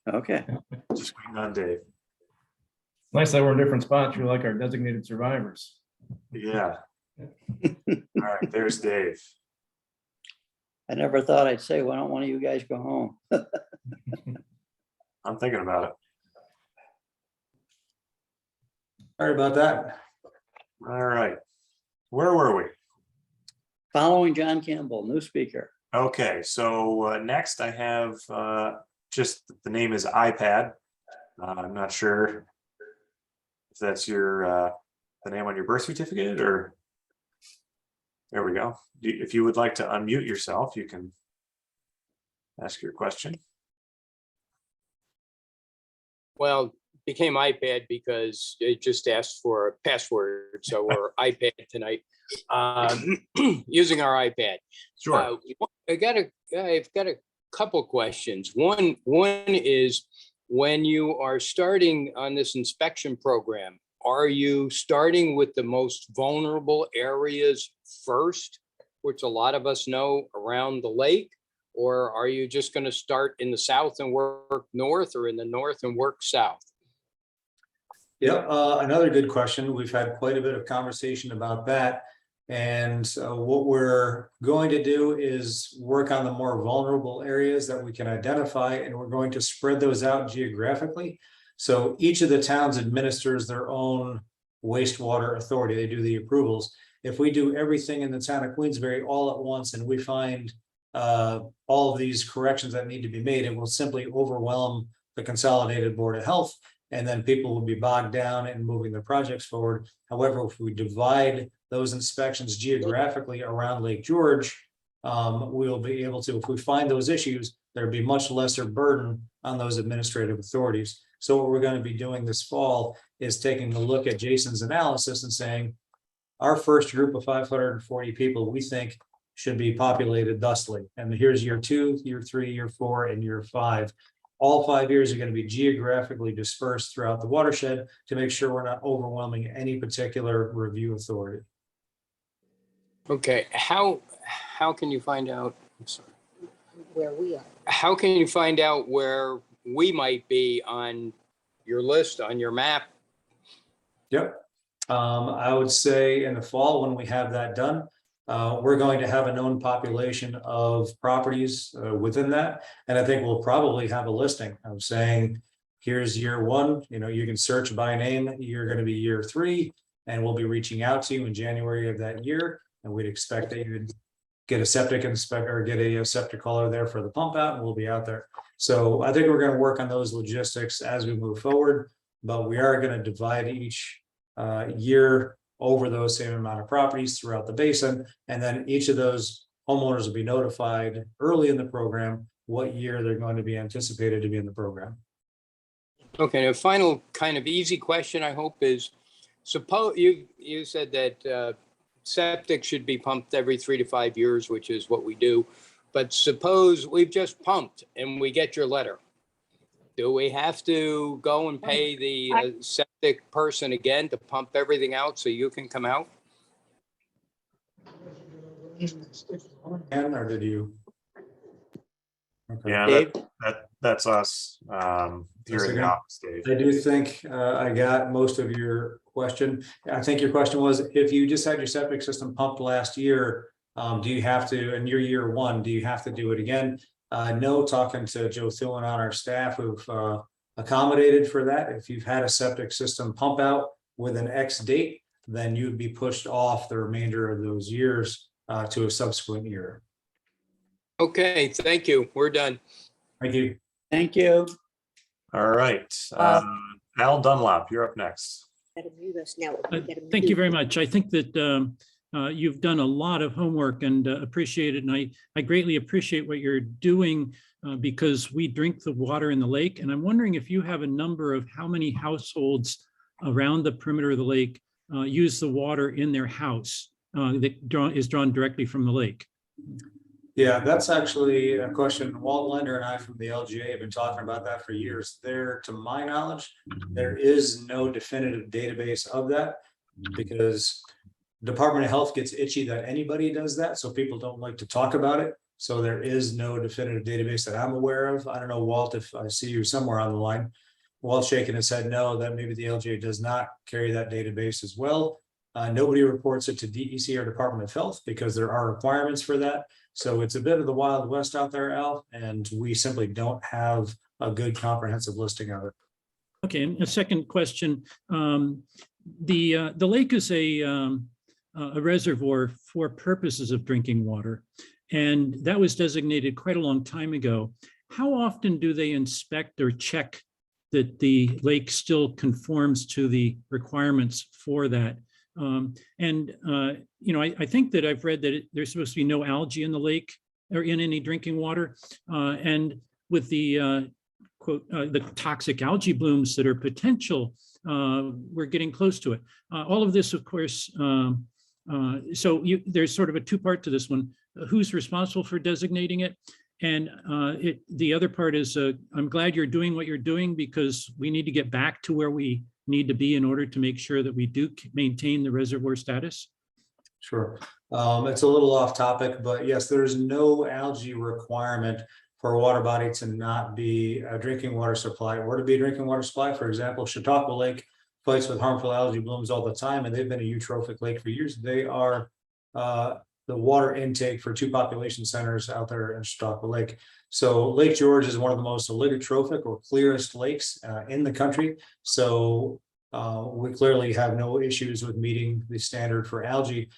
Okay. Just waiting on Dave. Nice that we're in different spots. You're like our designated survivors. Yeah. All right, there's Dave. I never thought I'd say, why don't one of you guys go home? I'm thinking about it. Sorry about that. All right. Where were we? Following John Campbell, new speaker. Okay, so next I have just the name is iPad. I'm not sure if that's your the name on your birth certificate or there we go. If you would like to unmute yourself, you can ask your question. Well, became iPad because it just asked for a password, so we're iPad tonight. Using our iPad. Sure. I've got a couple questions. One is when you are starting on this inspection program, are you starting with the most vulnerable areas first, which a lot of us know around the lake? Or are you just going to start in the south and work north, or in the north and work south? Yep, another good question. We've had quite a bit of conversation about that. And what we're going to do is work on the more vulnerable areas that we can identify, and we're going to spread those out geographically. So each of the towns administers their own wastewater authority. They do the approvals. If we do everything in the town of Queensbury all at once and we find all of these corrections that need to be made, it will simply overwhelm the Consolidated Board of Health, and then people will be bogged down in moving the projects forward. However, if we divide those inspections geographically around Lake George, we'll be able to, if we find those issues, there'd be much lesser burden on those administrative authorities. So what we're going to be doing this fall is taking a look at Jason's analysis and saying, our first group of 540 people we think should be populated thusly. And here's year 2, year 3, year 4, and year 5. All 5 years are going to be geographically dispersed throughout the watershed to make sure we're not overwhelming any particular review authority. Okay, how can you find out? I'm sorry. Where we are. How can you find out where we might be on your list, on your map? Yep. I would say in the fall, when we have that done, we're going to have a known population of properties within that. And I think we'll probably have a listing of saying, here's year 1, you can search by name, you're going to be year 3, and we'll be reaching out to you in January of that year. And we'd expect that you would get a septic inspector or get a septic caller there for the pump out, and we'll be out there. So I think we're going to work on those logistics as we move forward, but we are going to divide each year over those same amount of properties throughout the basin. And then each of those homeowners will be notified early in the program what year they're going to be anticipated to be in the program. Okay, a final kind of easy question, I hope, is suppose you said that septic should be pumped every 3 to 5 years, which is what we do. But suppose we've just pumped and we get your letter. Do we have to go and pay the septic person again to pump everything out so you can come out? And or did you? Okay. Yeah, Dave? that's us here in the office, Dave. I do think I got most of your question. I think your question was, if you just had your septic system pumped last year, do you have to, in your year one, do you have to do it again? No, talking to Joe Thillen on our staff who've accommodated for that. If you've had a septic system pump out with an X date, then you'd be pushed off the remainder of those years to a subsequent year. Okay, thank you. We're done. Thank you. Thank you. All right. Al Dunlap, you're up next. Gotta mute us now. Thank you very much. I think that you've done a lot of homework and appreciate it. And I greatly appreciate what you're doing because we drink the water in the lake. And I'm wondering if you have a number of how many households around the perimeter of the lake use the water in their house that is drawn directly from the lake. Yeah, that's actually a question Walt Lender and I from the LGA have been talking about that for years. There, to my knowledge, there is no definitive database of that because Department of Health gets itchy that anybody does that, so people don't like to talk about it. So there is no definitive database that I'm aware of. I don't know, Walt, if I see you somewhere on the line. Walt's shaking his head no, that maybe the LGA does not carry that database as well. Nobody reports it to DEC or Department of Health because there are requirements for that. So it's a bit of the Wild West out there, Al, and we simply don't have a good comprehensive listing of it. Okay, and a second question. The lake is a reservoir for purposes of drinking water, and that was designated quite a long time ago. How often do they inspect or check that the lake still conforms to the requirements for that? You know, I think that I've read that there's supposed to be no algae in the lake or in any drinking water. And with the quote, the toxic algae blooms that are potential, we're getting close to it. All of this, of course, so there's sort of a two-part to this one. Who's responsible for designating it? And the other part is, I'm glad you're doing what you're doing because we need to get back to where we need to be in order to make sure that we do maintain the reservoir status? Sure. It's a little off topic, but yes, there's no algae requirement for a water body to not be a drinking water supply or to be a drinking water supply. For example, Chautauqua Lake fights with harmful algae blooms all the time, and they've been a eutrophic lake for years. They are the water intake for 2 population centers out there in Chautauqua Lake. So Lake George is one of the most oligotrophic or clearest lakes in the country. So we clearly have no issues with meeting the standard for algae.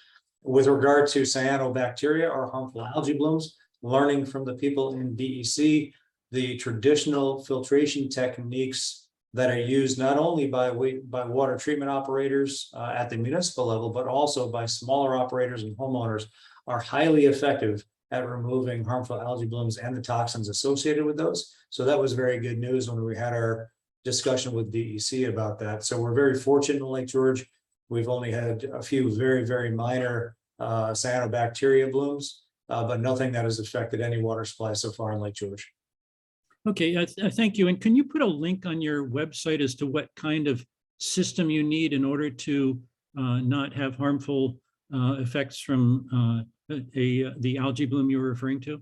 With regard to cyanobacteria or harmful algae blooms, learning from the people in DEC, the traditional filtration techniques that are used not only by water treatment operators at the municipal level, but also by smaller operators and homeowners are highly effective at removing harmful algae blooms and the toxins associated with those. So that was very good news when we had our discussion with DEC about that. So we're very fortunate in Lake George. We've only had a few very, very minor cyanobacteria blooms, but nothing that has affected any water supply so far in Lake George. Okay, thank you. And can you put a link on your website as to what kind of system you need in order to not have harmful effects from the algae bloom you were referring to?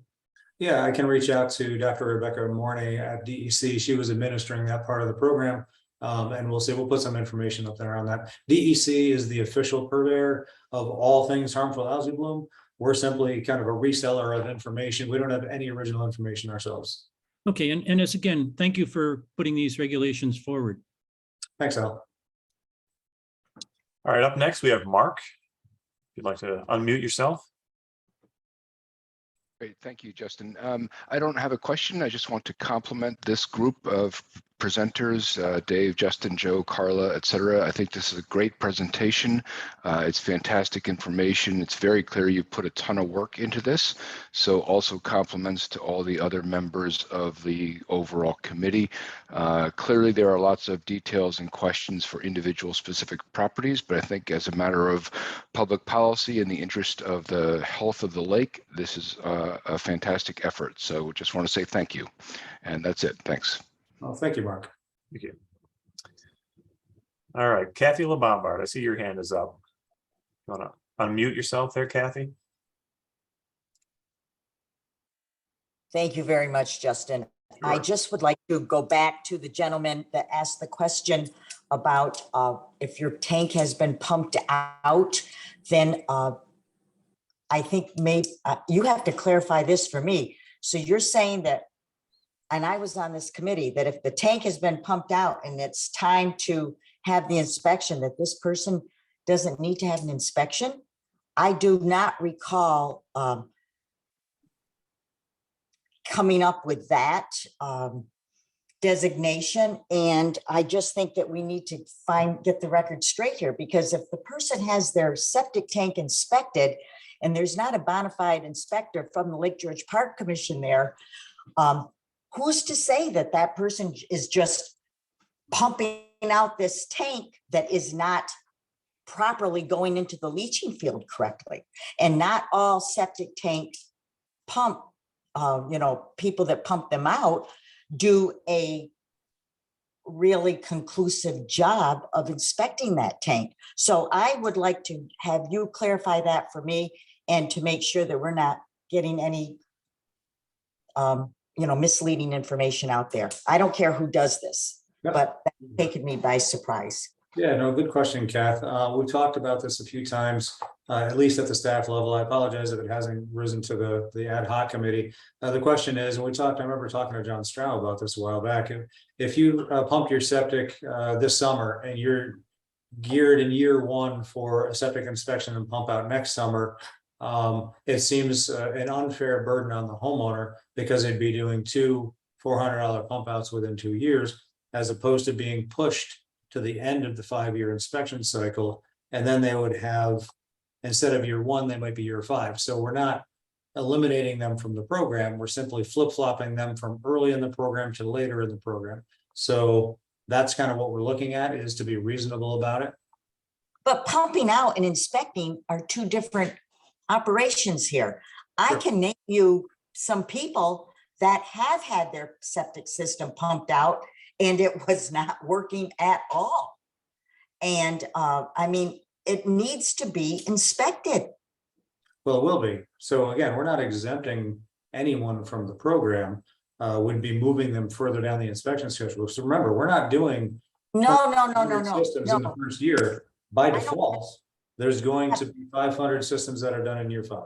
Yeah, I can reach out to Dr. Rebecca Mornay at DEC. She was administering that part of the program. And we'll see, we'll put some information up there on that. DEC is the official purveyor of all things harmful algae bloom. We're simply kind of a reseller of information. We don't have any original information ourselves. Okay, and as again, thank you for putting these regulations forward. Thanks, Al. All right, up next, we have Mark. If you'd like to unmute yourself. Great, thank you, Justin. I don't have a question. I just want to compliment this group of presenters, Dave, Justin, Joe, Carla, etc. I think this is a great presentation. It's fantastic information. It's very clear you put a ton of work into this. So also compliments to all the other members of the overall committee. Clearly, there are lots of details and questions for individual specific properties, but I think as a matter of public policy in the interest of the health of the lake, this is a fantastic effort. So just want to say thank you. And that's it. Thanks. Oh, thank you, Mark. Thank you. All right, Kathy LeBombard, I see your hand is up. You want to unmute yourself there, Kathy? Thank you very much, Justin. I Sure. just would like to go back to the gentleman that asked the question about if your tank has been pumped out, then I think maybe you have to clarify this for me. So you're saying that, and I was on this committee, that if the tank has been pumped out and it's time to have the inspection, that this person doesn't need to have an inspection? I do not recall coming up with that designation. And I just think that we need to get the record straight here, because if the person has their septic tank inspected and there's not a bona fide inspector from the Lake George Park Commission there, who's to say that that person is just pumping out this tank that is not properly going into the leaching field correctly? And not all septic tank pump, people that pump them out do a really conclusive job of inspecting that tank. So I would like to have you clarify that for me, and to make sure that we're not getting any misleading information out there. I don't care who does this, but that's taken me by surprise. Yeah, no, good question, Kath. We talked about this a few times, at least at the staff level. I apologize if it hasn't risen to the ad hoc committee. The question is, and I remember talking to John Stroud about this a while back. If you pump your septic this summer and you're geared in year one for a septic inspection and pump out next summer, it seems an unfair burden on the homeowner, because they'd be doing two $400 pump outs within 2 years, as opposed to being pushed to the end of the 5-year inspection cycle. And then they would have, instead of year one, they might be year 5. So we're not eliminating them from the program. We're simply flip-flopping them from early in the program to later in the program. So that's kind of what we're looking at, is to be reasonable about it. But pumping out and inspecting are two different operations here. I can name you some people that have had their septic system pumped out and it was not working at all. And it needs to be inspected. Well, it will be. So again, we're not exempting anyone from the program. Would be moving them further down the inspection schedule. So remember, we're not doing no systems in the first year. By default, there's going to be 500 systems that are done in year 5.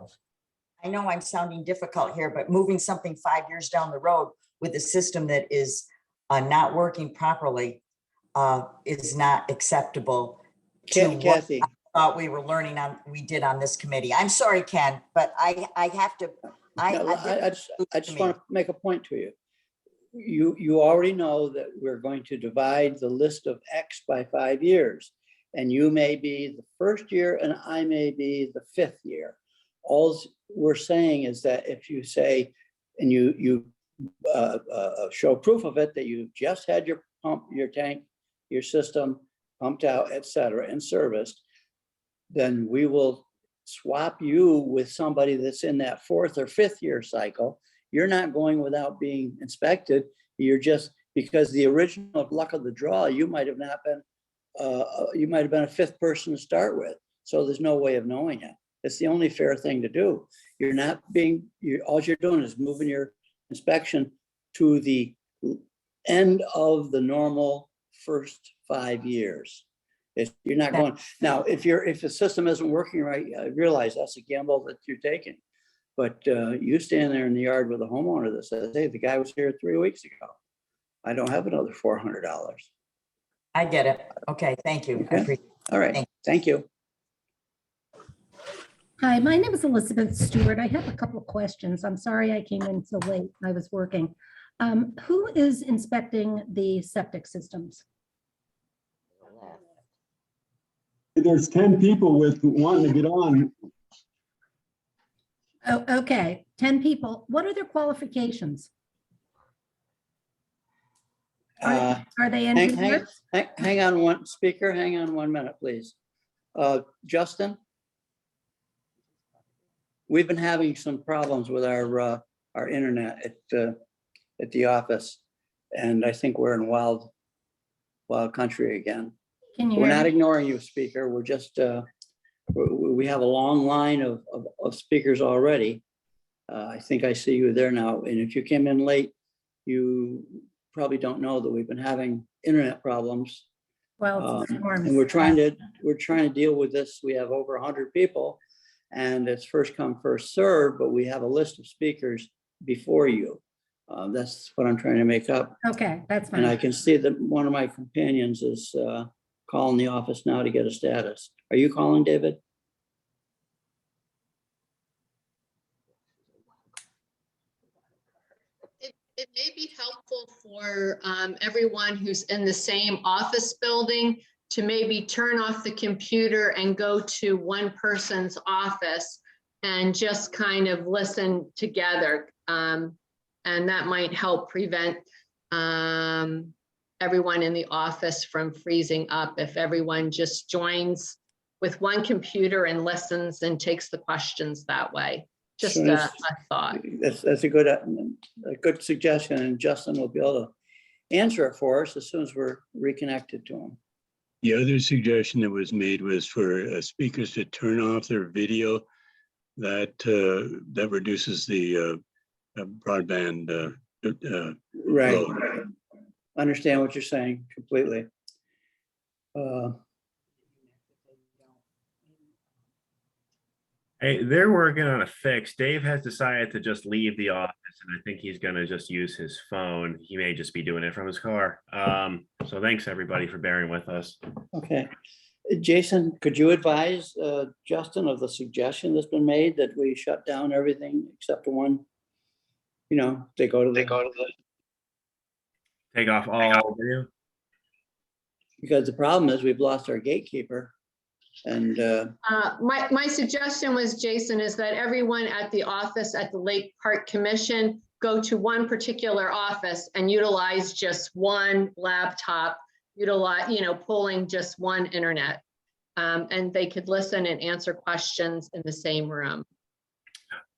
I know I'm sounding difficult here, but moving something 5 years down the road with a system that is not working properly is not acceptable. Kathy, thought we were we did on this committee. I'm sorry, Ken, but I have to. I just want to make a point to you. You already know that we're going to divide the list of X by 5 years, and you may be the first year and I may be the 5th year. All we're saying is that if you say, and you show proof of it, that you just had your pump, your tank, your system pumped out, et cetera, and serviced, then we will swap you with somebody that's in that 4th or 5th year cycle. You're not going without being inspected. You're just, because the original luck of the draw, you might have not been, you might have been a 5th person to start with. So there's no way of knowing it. It's the only fair thing to do. You're not being, all you're doing is moving your inspection to the end of the normal first 5 years. You're not going, now, if the system isn't working right, I realize that's a gamble that you're taking. But you stand there in the yard with a homeowner that says, hey, the guy was here 3 weeks ago. I don't have another $400. I get it. Okay, thank you. Okay. All right, thank you. Hi, my name is Elizabeth Stewart. I have a couple of questions. I'm sorry I came in so late. I was working. Who is inspecting the septic systems? There's 10 people wanting to get on. Oh, okay, 10 people. What are their qualifications? Are they engineers? Hang on one speaker. Hang on 1 minute, please. Justin, we've been having some problems with our internet at the office, And I think we're in wild country again. Can you We're hear not me? ignoring you, speaker. We're just, we have a long line of speakers already. I think I see you there now. And if you came in late, you probably don't know that we've been having internet problems. Well, it's storms. And we're trying to deal with this. We have over 100 people and it's first come, first served, but we have a list of speakers before you. That's what I'm trying to make up. Okay, that's And I fine. can see that one of my companions is calling the office now to get a status. Are you calling, David? It may be helpful for everyone who's in the same office building to maybe turn off the computer and go to one person's office and just kind of listen together. And that might help prevent everyone in the office from freezing up if everyone just joins with one computer and listens and takes the questions that way. Just Sure, a thought. That's a good suggestion, and Justin will be able to answer it for us as soon as we're reconnected to him. The other suggestion that was made was for speakers to turn off their video. That reduces the broadband. Right. load. Understand what you're saying completely. Hey, they're working on a fix. Dave has decided to just leave the office, and I think he's going to just use his phone. He may just be doing it from his car. So thanks everybody for bearing with us. Okay. Jason, could you advise Justin of the suggestion that's been made that we shut down everything except one? You know, they go to the Take off all video. because the problem is we've lost our gatekeeper. And My suggestion was, Jason, is that everyone at the office at the Lake Park Commission go to one particular office and utilize just one laptop, pulling just one internet. And they could listen and answer questions in the same room.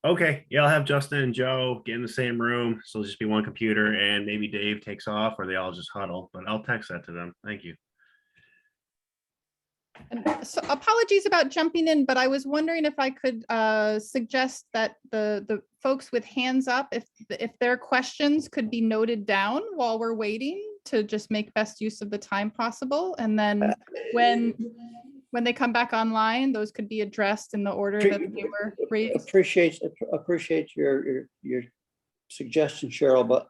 Okay, yeah, I'll have Justin and Joe get in the same room. So it'll just be one computer, and maybe Dave takes off, or they all just huddle, but I'll text that to them. Thank you. And so apologies about jumping in, but I was wondering if I could suggest that the folks with hands up, if their questions could be noted down while we're waiting to just make best use of the time possible. And then when they come back online, those could be addressed in the order that they were raised. Appreciate your suggestion, Cheryl, but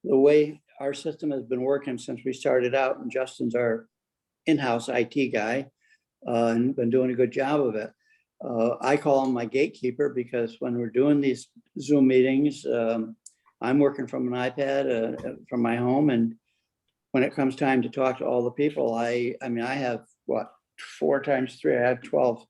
the way our system has been working since we started out, and Justin's our in-house IT guy, and been doing a good job of it. I call him my gatekeeper because when we're doing these Zoom meetings, I'm working from an iPad from my home, and when it comes time to talk to all the people, I have what, 4 times 3, I have 12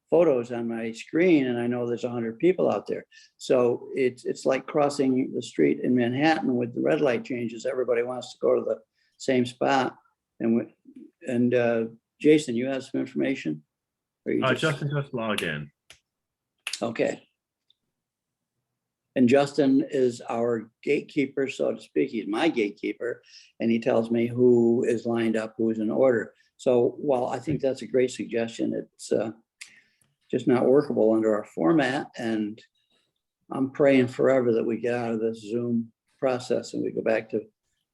photos on my screen, and I know there's 100 people out there. So it's like crossing the street in Manhattan with the red light changes. Everybody wants to go to the same spot. And Jason, you have some information? Or you Justin just logged in. Okay. And Justin is our gatekeeper, so to speak. He's my gatekeeper, and he tells me who is lined up, who's in order. So while I think that's a great suggestion, it's just not workable under our format. And I'm praying forever that we get out of this Zoom process and we go back to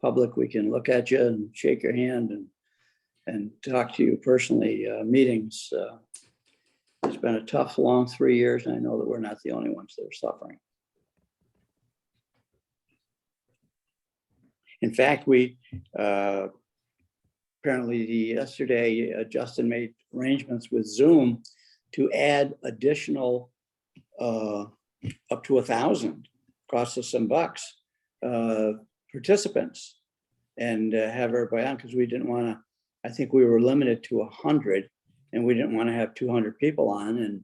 public. We can look at you and shake your hand and talk to you personally. Meetings. It's been a tough, long 3 years, and I know that we're not the only ones that are suffering. In fact, we apparently yesterday, Justin made arrangements with Zoom to add additional up to 1,000, cost us some bucks, participants, and have everybody on, because we didn't want to. I think we were limited to 100, and we didn't want to have 200 people on. And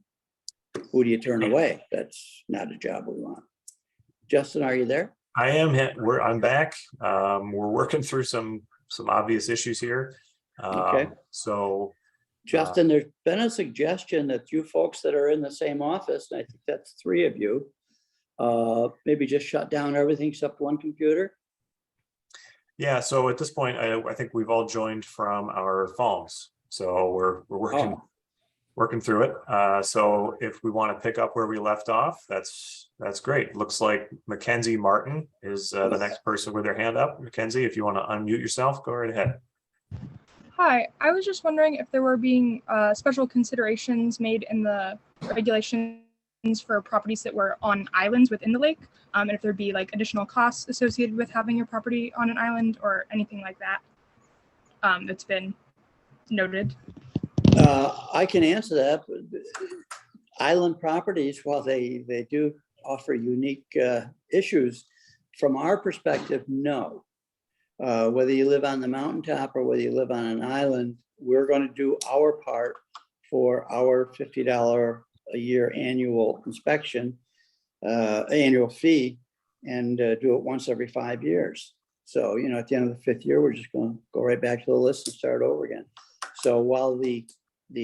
who do you turn away? That's not a job we want. Justin, are you there? I am. I'm back. We're working through some obvious issues here. Okay. So, Justin, there's been a suggestion that you folks that are in the same office, and I think that's 3 of you, maybe just shut down everything except one computer. Yeah, so at this point, I think we've all joined from our phones. So we're working through it. So if we want to pick up where we left off, that's great. Looks like Mackenzie Martin is the next person with their hand up. Mackenzie, if you want to unmute yourself, go right ahead. Hi, I was just wondering if there were being special considerations made in the regulations for properties that were on islands within the lake, and if there'd be like additional costs associated with having your property on an island or anything like that that's been noted. I can answer that. Island properties, while they do offer unique issues, from our perspective, no. Whether you live on the mountaintop or whether you live on an island, we're going to do our part for our $50 a year annual inspection, annual fee, and do it once every 5 years. So, you know, at the end of the 5th year, we're just going to go right back to the list and start over again. So while the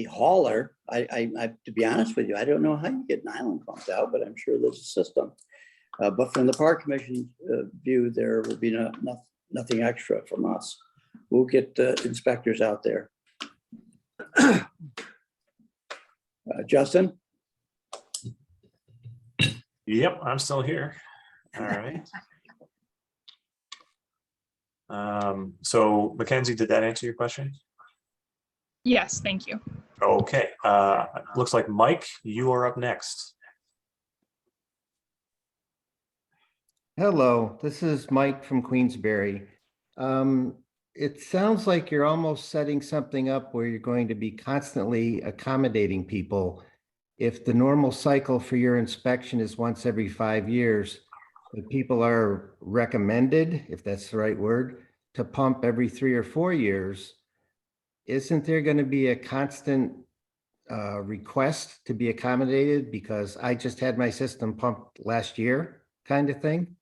hauler, I to be honest with you, I don't know how you get an island pumped out, but I'm sure there's a system. But from the Park Commission's view, there will be nothing extra from us. We'll get inspectors out there. Justin? Yep, I'm still here. All right. So Mackenzie, did that answer your question? Yes, thank you. Okay, looks like Mike, you are up next. Hello, this is Mike from Queensbury. It sounds like you're almost setting something up where you're going to be constantly accommodating people. If the normal cycle for your inspection is once every 5 years, the people are recommended, if that's the right word, to pump every 3 or 4 years. Isn't there going to be a constant request to be accommodated? Because I just had my system pumped last year, kind of thing.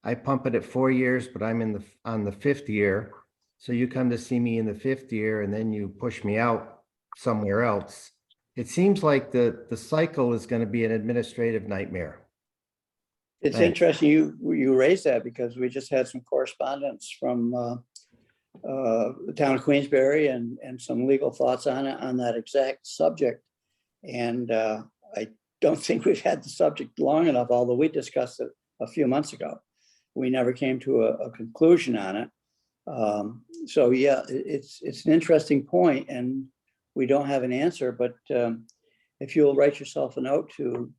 I pump it at 4 years, but I'm on the 5th year. So you come to see me in the 5th year and then you push me out somewhere else. It seems like the cycle is going to be an administrative nightmare. It's Thanks. interesting you raised that because we just had some correspondence from the town of Queensbury and some legal thoughts on it, on that exact subject. And I don't think we've had the subject long enough, although we discussed it a few months ago. We never came to a conclusion on it. So yeah, it's an interesting point and we don't have an answer, but if you'll write yourself a note to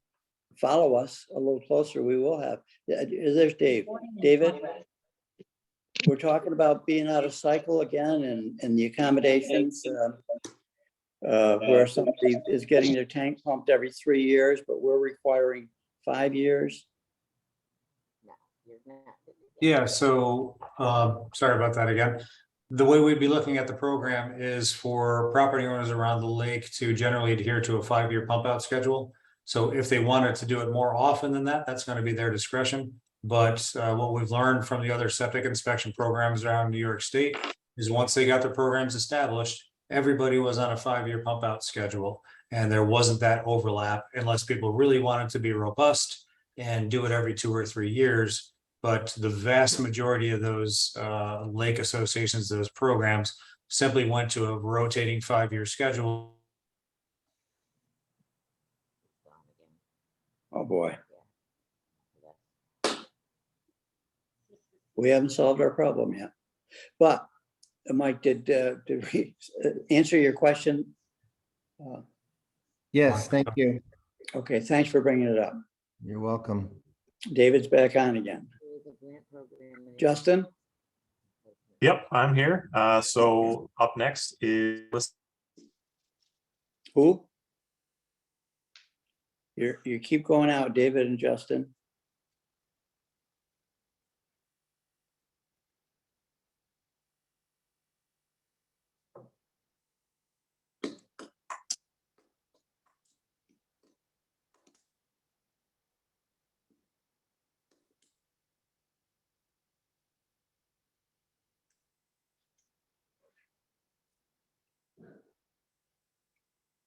follow us a little closer, we will have. There's Dave. David, we're talking about being out of cycle again and the accommodations where somebody is getting their tank pumped every 3 years, but we're requiring 5 years. Yeah, so sorry about that again. The way we'd be looking at the program is for property owners around the lake to generally adhere to a 5-year pump out schedule. So if they wanted to do it more often than that, that's going to be their discretion. But what we've learned from the other septic inspection programs around New York State is once they got their programs established, everybody was on a 5-year pump out schedule. And there wasn't that overlap unless people really wanted to be robust and do it every 2 or 3 years. But the vast majority of those lake associations, those programs simply went to a rotating 5-year schedule. Oh, boy. We haven't solved our problem yet. But Mike, did we answer your question? Yes, thank you. Okay, thanks for bringing it up. You're welcome. David's back on again. Justin? Yep, I'm here. So up next is Who? You keep going out, David and Justin.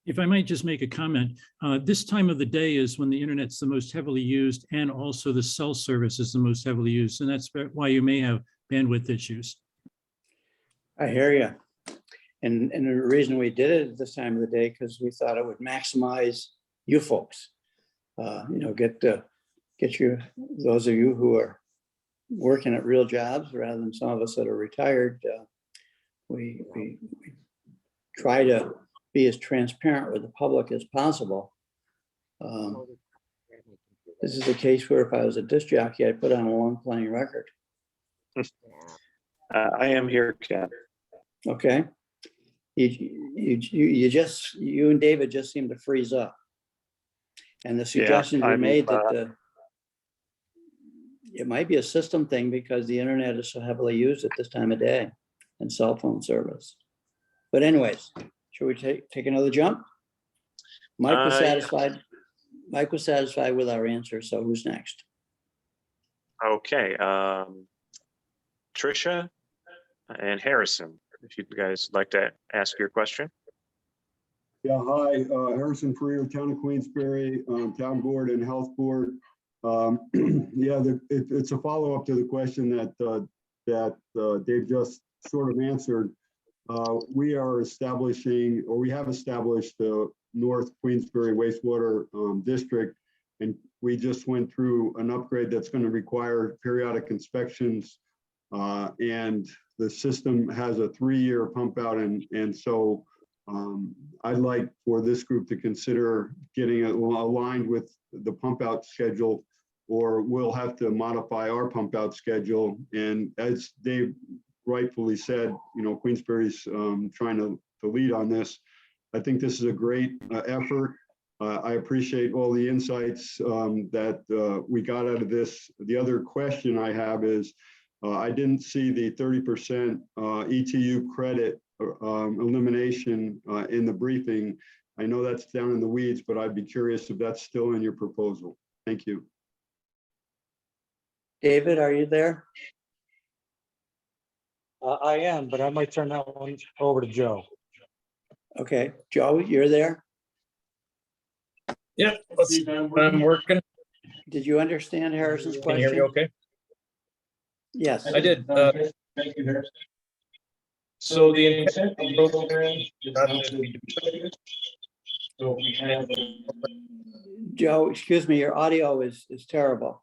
If I might just make a comment, this time of the day is when the internet's the most heavily used and also the cell service is the most heavily used. And that's why you may have bandwidth issues. I hear you. And the reason we did it at this time of the day, because we thought it would maximize you folks. Get you, those of you who are working at real jobs rather than some of us that are retired. We try to be as transparent with the public as possible. This is a case where if I was a disc jockey, I'd put on a long playing record. I am here, Ken. Okay. You and David just seem to freeze up. And the suggestion you made that it might be a system thing because the internet is so heavily used at this time of day and cell phone service. But anyways, should we take another jump? Mike was satisfied. Yeah. Mike was satisfied with our answer. So who's next? Okay. Tricia and Harrison, if you guys would like to ask your question. Yeah, hi, Harrison Freer, Town of Queensbury, Town Board and Health Board. Yeah, it's a follow-up to the question that Dave just sort of answered. We are establishing, or we have established the North Queensbury Wastewater District, and we just went through an upgrade that's going to require periodic inspections, and the system has a 3-year pump out, and so I'd like for this group to consider getting it aligned with the pump out schedule, or we'll have to modify our pump out schedule. And as Dave rightfully said, Queensbury's trying to lead on this. I think this is a great effort. I appreciate all the insights that we got out of this. The other question I have is, I didn't see the 30% ETU credit elimination in the briefing. I know that's down in the weeds, but I'd be curious if that's still in your proposal. Thank you. David, are you there? I am, but I might turn that one over to Joe. Okay, Joe, you're there? Yeah, I'm working. Did you understand Harrison's question? Can you hear me okay? Yes. I did. Thank you, Harrison. So the intent of the program is not to be duplicated. So we have. Joe, excuse me, your audio is terrible.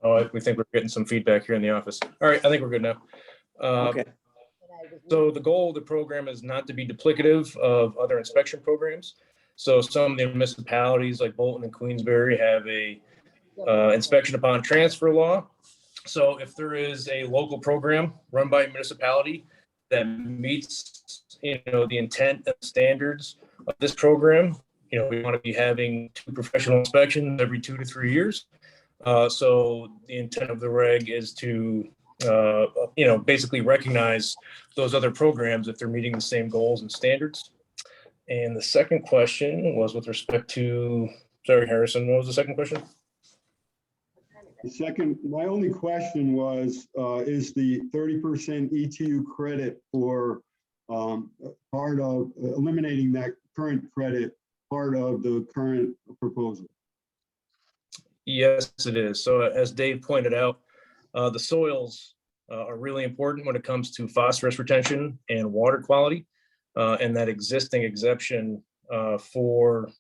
Oh, we think we're getting some feedback here in the office. All right, I think we're good now. Okay. So the goal of the program is not to be duplicative of other inspection programs. So some of the municipalities like Bolton and Queensbury have a inspection upon transfer law. So if there is a local program run by a municipality that meets, the intent and standards of this program, we want to be having 2 professional inspections every 2 to 3 years. So the intent of the reg is to, basically recognize those other programs if they're meeting the same goals and standards. And the second question was with respect to, sorry, Harrison, what was the second question? The second, my only question was, is the 30% ETU credit for part of eliminating that current credit part of the current proposal? Yes, it is. So as Dave pointed out, the soils are really important when it comes to phosphorus retention and water quality. And that existing exemption for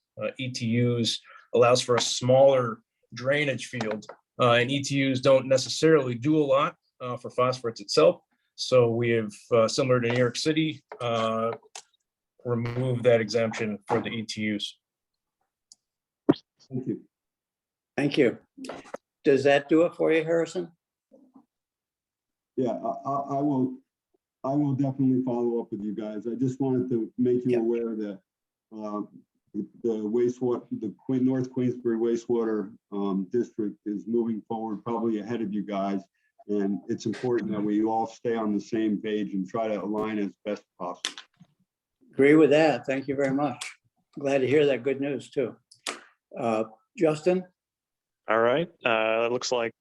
ETUs allows for a smaller drainage field. And ETUs don't necessarily do a lot for phosphorus itself. So we have, similar to New York City, removed that exemption for the ETUs. Thank you. Thank you. Does that do it for you, Harrison? Yeah, I will definitely follow up with you guys. I just wanted to make you aware that the wastewater, the North Queensbury wastewater district is moving forward probably ahead of you guys. And it's important that we all stay on the same page and try to align as best possible. Agree with that. Thank you very much. Glad to hear that good news too. Justin? All right. It looks like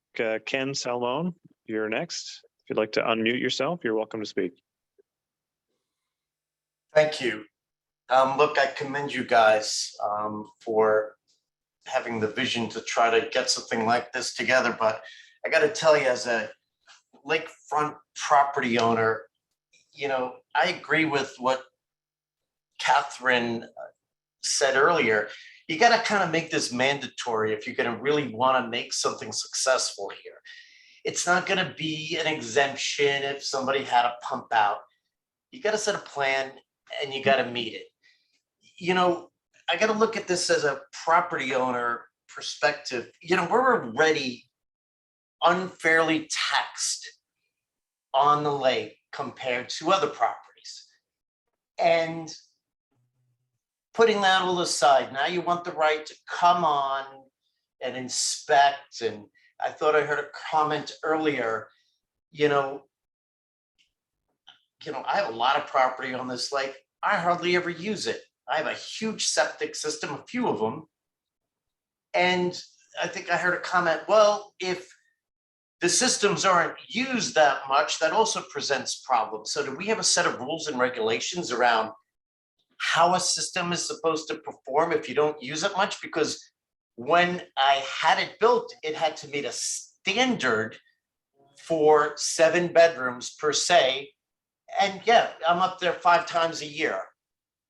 Ken Salmon, you're next. If you'd like to unmute yourself, you're welcome to speak. Thank you. Look, I commend you guys for having the vision to try to get something like this together. But I got to tell you, as a lakefront property owner, I agree with what Catherine said earlier. You got to kind of make this mandatory if you're going to really want to make something successful here. It's not going to be an exemption if somebody had a pump out. You got to set a plan and you got to meet it. I got to look at this as a property owner perspective. We're already unfairly taxed on the lake compared to other properties. And putting that all aside, now you want the right to come on and inspect. And I thought I heard a comment earlier, I have a lot of property on this lake. I hardly ever use it. I have a huge septic system, a few of them. And I think I heard a comment, well, if the systems aren't used that much, that also presents problems. So do we have a set of rules and regulations around how a system is supposed to perform if you don't use it much? Because when I had it built, it had to meet a standard for 7 bedrooms per se. And yeah, I'm up there 5 times a year.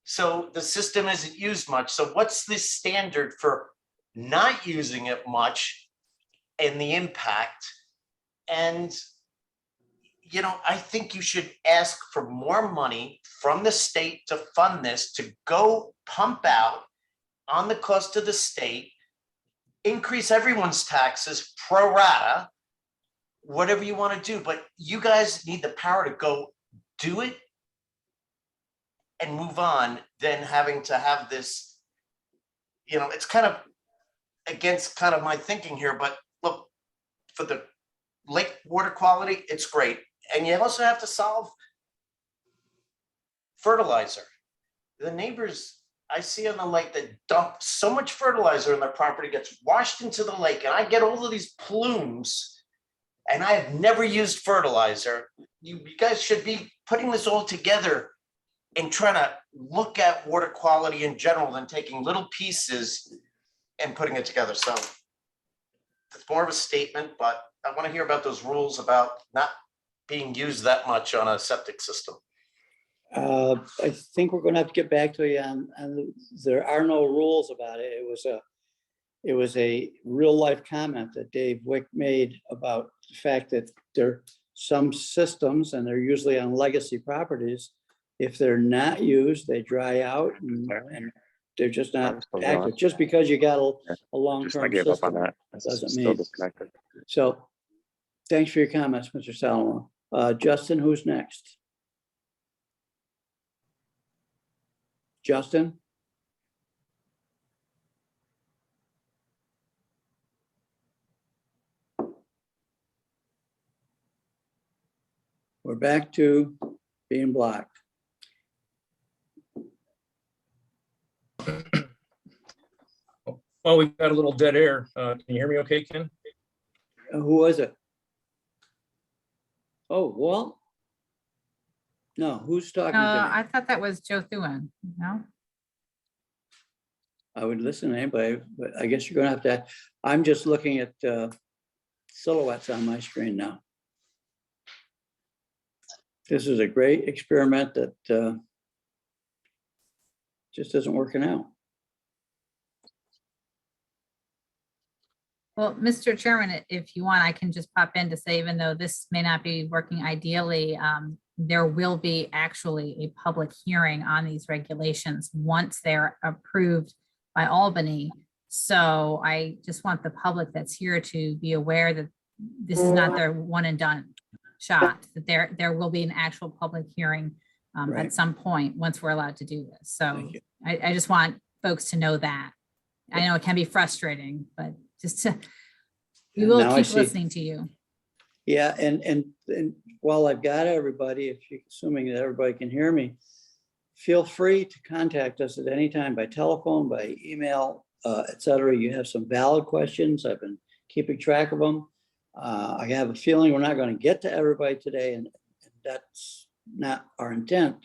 So the system isn't used much. So what's the standard for not using it much and the impact? And, I think you should ask for more money from the state to fund this, to go pump out on the cost of the state, increase everyone's taxes pro rata, whatever you want to do. But you guys need the power to go do it and move on than having to have this, it's kind of against kind of my thinking here, but look, for the lake water quality, it's great. And you also have to solve fertilizer. The neighbors I see on the lake that dump so much fertilizer in their property gets washed into the lake, and I get all of these plumes, and I have never used fertilizer. You guys should be putting this all together and trying to look at water quality in general than taking little pieces and putting it together. So it's more of a statement, but I want to hear about those rules about not being used that much on a septic system. I think we're going to have to get back to you on there are no rules about it. It was a real life comment that Dave Wick made about the fact that there are some systems, and they're usually on legacy properties. If they're not used, they dry out and they're just not active. Just because you got a long-term system doesn't mean. So thanks for your comments, Mr. Solomon. Justin, who's next? Justin? We're back to being blocked. Well, we've got a little dead air. Can you hear me okay, Ken? Who was it? Oh, well. No, who's talking to me? I thought that was Joe Thuan, no? I would listen to anybody, but I guess you're gonna have to, I'm just looking at silhouettes on my screen now. This is a great experiment that just isn't working out. Well, Mr. Chairman, if you want, I can just pop in to say, even though this may not be working ideally, there will be actually a public hearing on these regulations once they're approved by Albany. So I just want the public that's here to be aware that this is not their one and done shot, that there will be an actual public hearing Right. at some point once we're allowed to do this. So I just want folks to know that. I know it can be frustrating, but just to, we will Now I keep see. listening to you. Yeah, and while I've got everybody, if you, assuming that everybody can hear me, feel free to contact us at any time by telephone, by email, etc. You have some valid questions. I've been keeping track of them. I have a feeling we're not going to get to everybody today, and that's not our intent.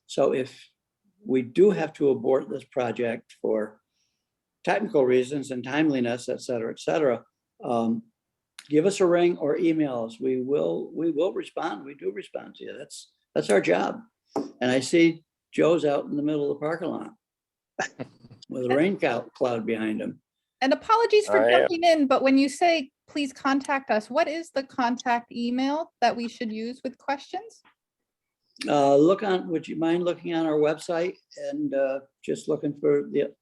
So if we do have to abort this project for technical reasons and timeliness, et cetera, give us a ring or email us. We will respond. We do respond to you. That's our job. And I see Joe's out in the middle of the parking lot with a rain cloud behind him. And apologies for jumping in, but when you say, please contact us, what is the contact email that we should use with questions? Would you mind looking on our website and just looking for the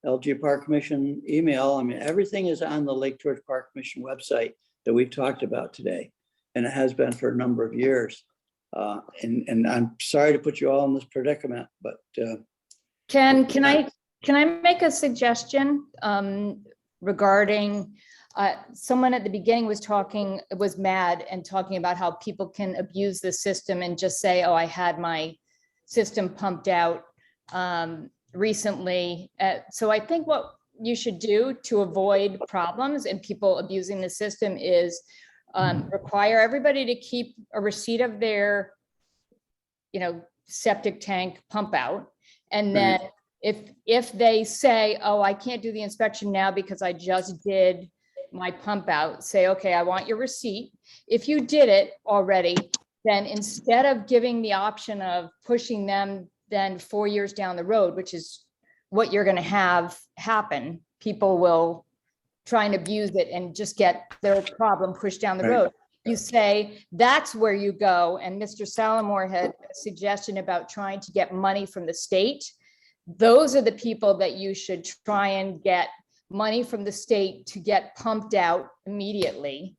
LG Park Commission email? I mean, everything is on the Lake George Park Commission website that we've talked about today, and it has been for a number of years. And I'm sorry to put you all in this predicament, but Can I make a suggestion regarding someone at the beginning was mad and talking about how people can abuse the system and just say, oh, I had my system pumped out recently. So I think what you should do to avoid problems and people abusing the system is require everybody to keep a receipt of their, septic tank pump out. And then if they say, oh, I can't do the inspection now because I just did my pump out, say, okay, I want your receipt. If you did it already, then instead of giving the option of pushing them then 4 years down the road, which is what you're going to have happen, people will try and abuse it and just get their problem pushed down the road. You say, that's where you go. And Mr. Salamore had a suggestion about trying to get money from the state. Those are the people that you should try and get money from the state to get pumped out immediately.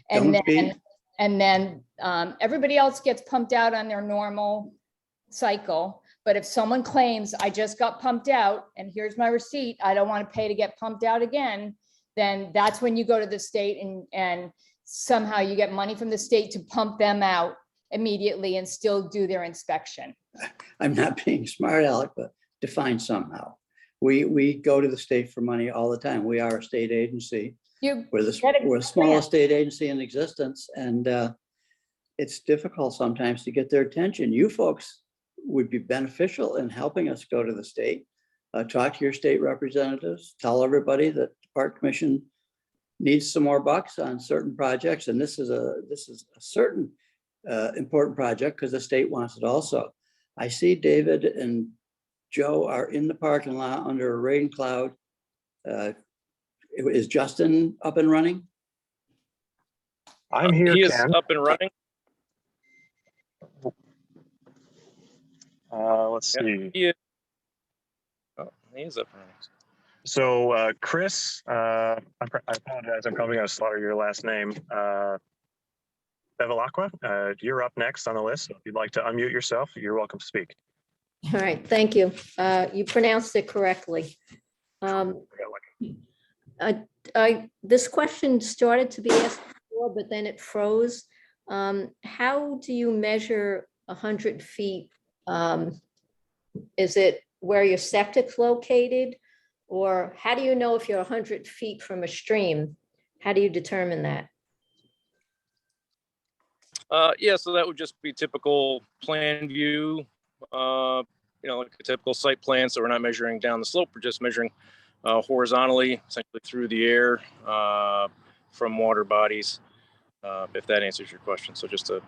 And then everybody else gets pumped out on their normal cycle. But if someone claims, I just got pumped out and here's my receipt, I don't want to pay to get pumped out again, then that's when you go to the state and somehow you get money from the state to pump them out immediately and still do their inspection. I'm not being smart, Alec, but define somehow. We go to the state for money all the time. We are a state agency. We're the smallest state agency in existence, and it's difficult sometimes to get their attention. You folks would be beneficial in helping us go to the state, talk to your state representatives, tell everybody that the Park Commission needs some more bucks on certain projects, and this is a certain important project because the state wants it also. I see David and Joe are in the parking lot under a rain cloud. Is Justin up and running? I'm here, He is Ken. up and running. Let's see. He is up and running. So Chris, I apologize, I'm probably going to slaughter your last name. Bevilacqua, you're up next on the list. If you'd like to unmute yourself, you're welcome to speak. All right, thank you. You pronounced it correctly. This question started to be asked before, but then it froze. How do you measure 100 feet? Is it where your septic's located? Or how do you know if you're 100 feet from a stream? How do you determine that? Yeah, so that would just be typical plan view, like a typical site plan. So we're not measuring down the slope, we're just measuring horizontally, essentially through the air from water bodies, if that answers your question. So just a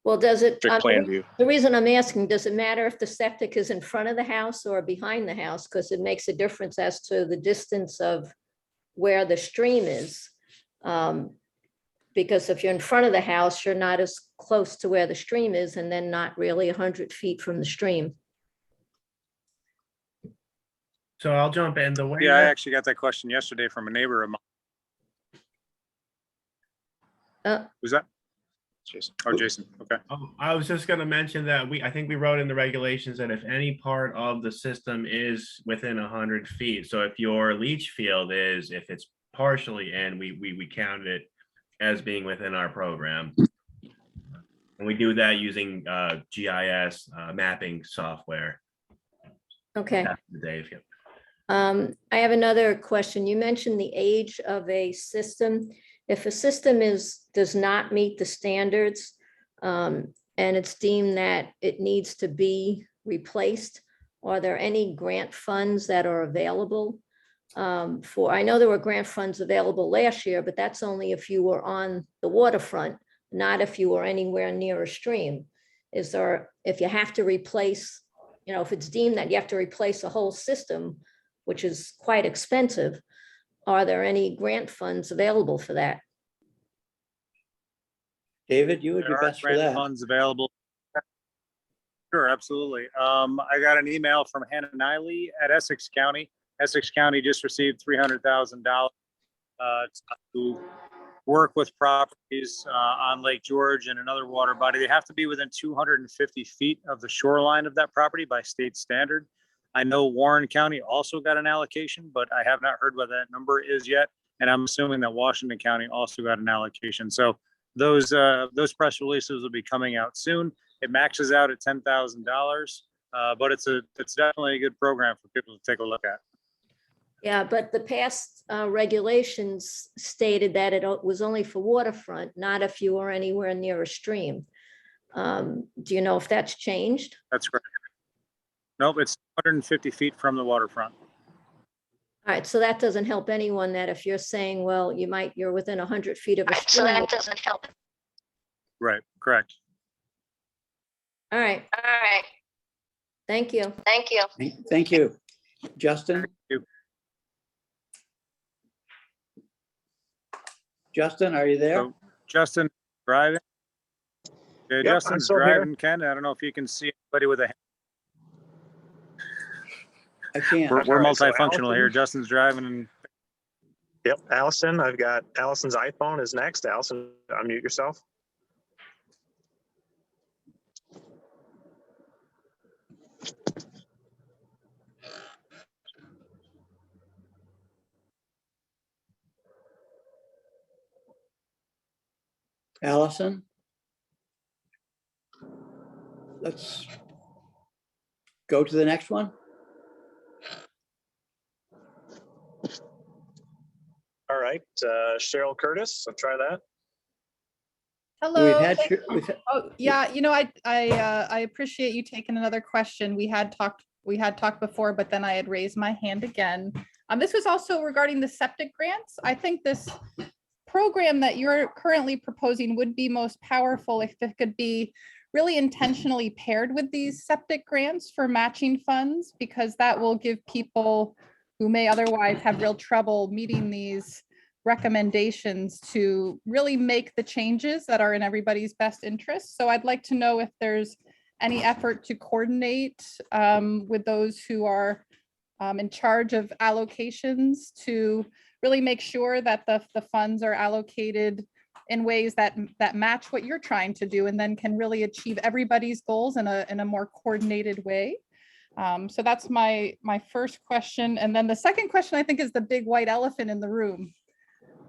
strict plan view. The reason I'm asking, does it matter if the septic is in front of the house or behind the house? Because it makes a difference as to the distance of where the stream is. Because if you're in front of the house, you're not as close to where the stream is and then not really 100 feet from the stream. So I'll jump in. The way Yeah, I actually got that question yesterday from a neighbor of mine. Who's that? Jason. Oh, Jason. Okay. I was just going to mention that I think we wrote in the regulations that if any part of the system is within 100 feet, so if your leach field if it's partially in, we count it as being within our program. And we do that using GIS mapping software. Okay. Dave, yeah. I have another question. You mentioned the age of a system. If a system does not meet the standards and it's deemed that it needs to be replaced, are there any grant funds that are available for, I know there were grant funds available last year, but that's only if you were on the waterfront, not if you were anywhere near a stream. Is there, if you have to replace, you know, if it's deemed that you have to replace a whole system, which is quite expensive, are there any grant funds available for that? David, you would be There are best for grant that. funds available. Sure, absolutely. I got an email from Hannah Niley at Essex County. Essex County just received $300,000 to work with properties on Lake George and another water body. They have to be within 250 feet of the shoreline of that property by state standard. I know Warren County also got an allocation, but I have not heard what that number is yet. And I'm assuming that Washington County also got an allocation. So those press releases will be coming out soon. It maxes out at $10,000, but it's definitely a good program for people to take a look at. Yeah, but the past regulations stated that it was only for waterfront, not if you were anywhere near a stream. Do you know if that's changed? That's correct. Nope, it's 150 feet from the waterfront. All right, so that doesn't help anyone that if you're saying, well, you're within 100 feet of a stream. So that doesn't help. Right, correct. All right. Thank you. Thank you. Justin? Justin, are you there? So, Justin, driving? Yeah, Yep, Justin's I'm still here. driving, Ken. I don't know if you can see anybody with a. I can't. We're All right, so multifunctional here. Allison- Justin's driving and Yep, Allison, I've got Allison's iPhone is next. Allison, unmute yourself. Allison? Let's go to the next one. All right, Cheryl Curtis, so try that. Hello. We've had, Oh, yeah, you know, I appreciate you taking another question. We had talked before, but then I had raised my hand again. This was also regarding the septic grants. I think this program that you're currently proposing would be most powerful if it could be really intentionally paired with these septic grants for matching funds, because that will give people who may otherwise have real trouble meeting these recommendations to really make the changes that are in everybody's best interest. So I'd like to know if there's any effort to coordinate with those who are in charge of allocations to really make sure that the funds are allocated in ways that match what you're trying to do and then can really achieve everybody's goals in a more coordinated way. So that's my first question. And then the second question, I think, is the big white elephant in the room,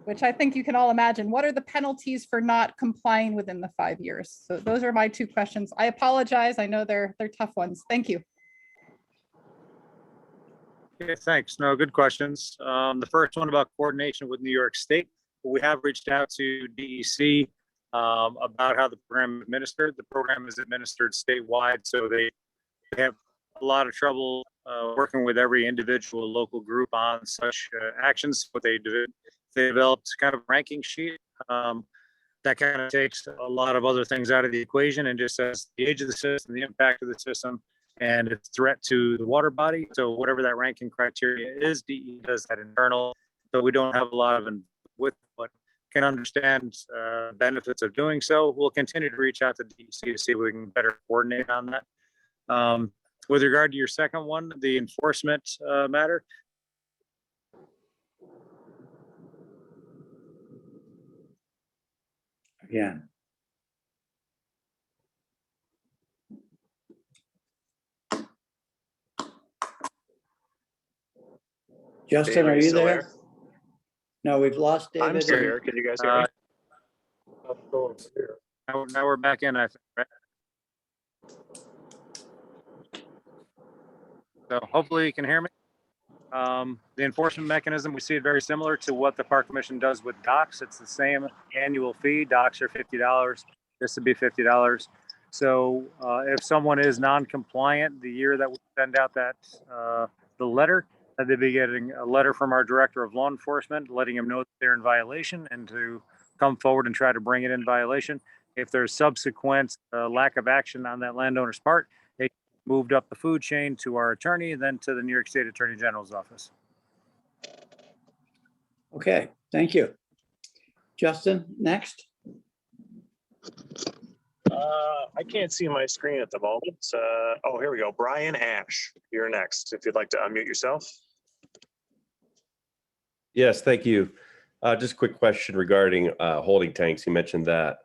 which I think you can all imagine. What are the penalties for not complying within the 5 years? So those are my two questions. I apologize. I know they're tough ones. Thank you. okay, thanks. No, good questions. The first one about coordination with New York State. We have reached out to DEC about how the program is administered. The program is administered statewide, so they have a lot of trouble working with every individual local group on such actions. What they do, they developed kind of a ranking sheet that kind of takes a lot of other things out of the equation and just says the age of the system, the impact of the system, and its threat to the water body. So whatever that ranking criteria is, DE does that internal, but we don't have a lot of with what can understand benefits of doing so. We'll continue to reach out to DEC to see if we can better coordinate on that. With regard to your second one, the enforcement matter. Yeah. Justin, David, are you still there? No, we've lost David. I'm still here. Can you guys hear me? Now we're back in, I think, right? So hopefully you can hear me. The enforcement mechanism, we see it very similar to what the Park Commission does with docks. It's the same annual fee. Docks are $50. This would be $50. So if someone is non-compliant, the year that we send out that the letter, they'd be getting a letter from our director of law enforcement, letting them know that they're in violation and to come forward and try to bring it in violation. If there's subsequent lack of action on that landowner's part, they moved up the food chain to our attorney, then to the New York State Attorney General's office. Okay, thank you. Justin, next. I can't see my screen at the moment. Oh, here we go. Brian Ash, you're next. If you'd like to unmute yourself. Yes, thank you. Just a quick question regarding holding tanks. You mentioned that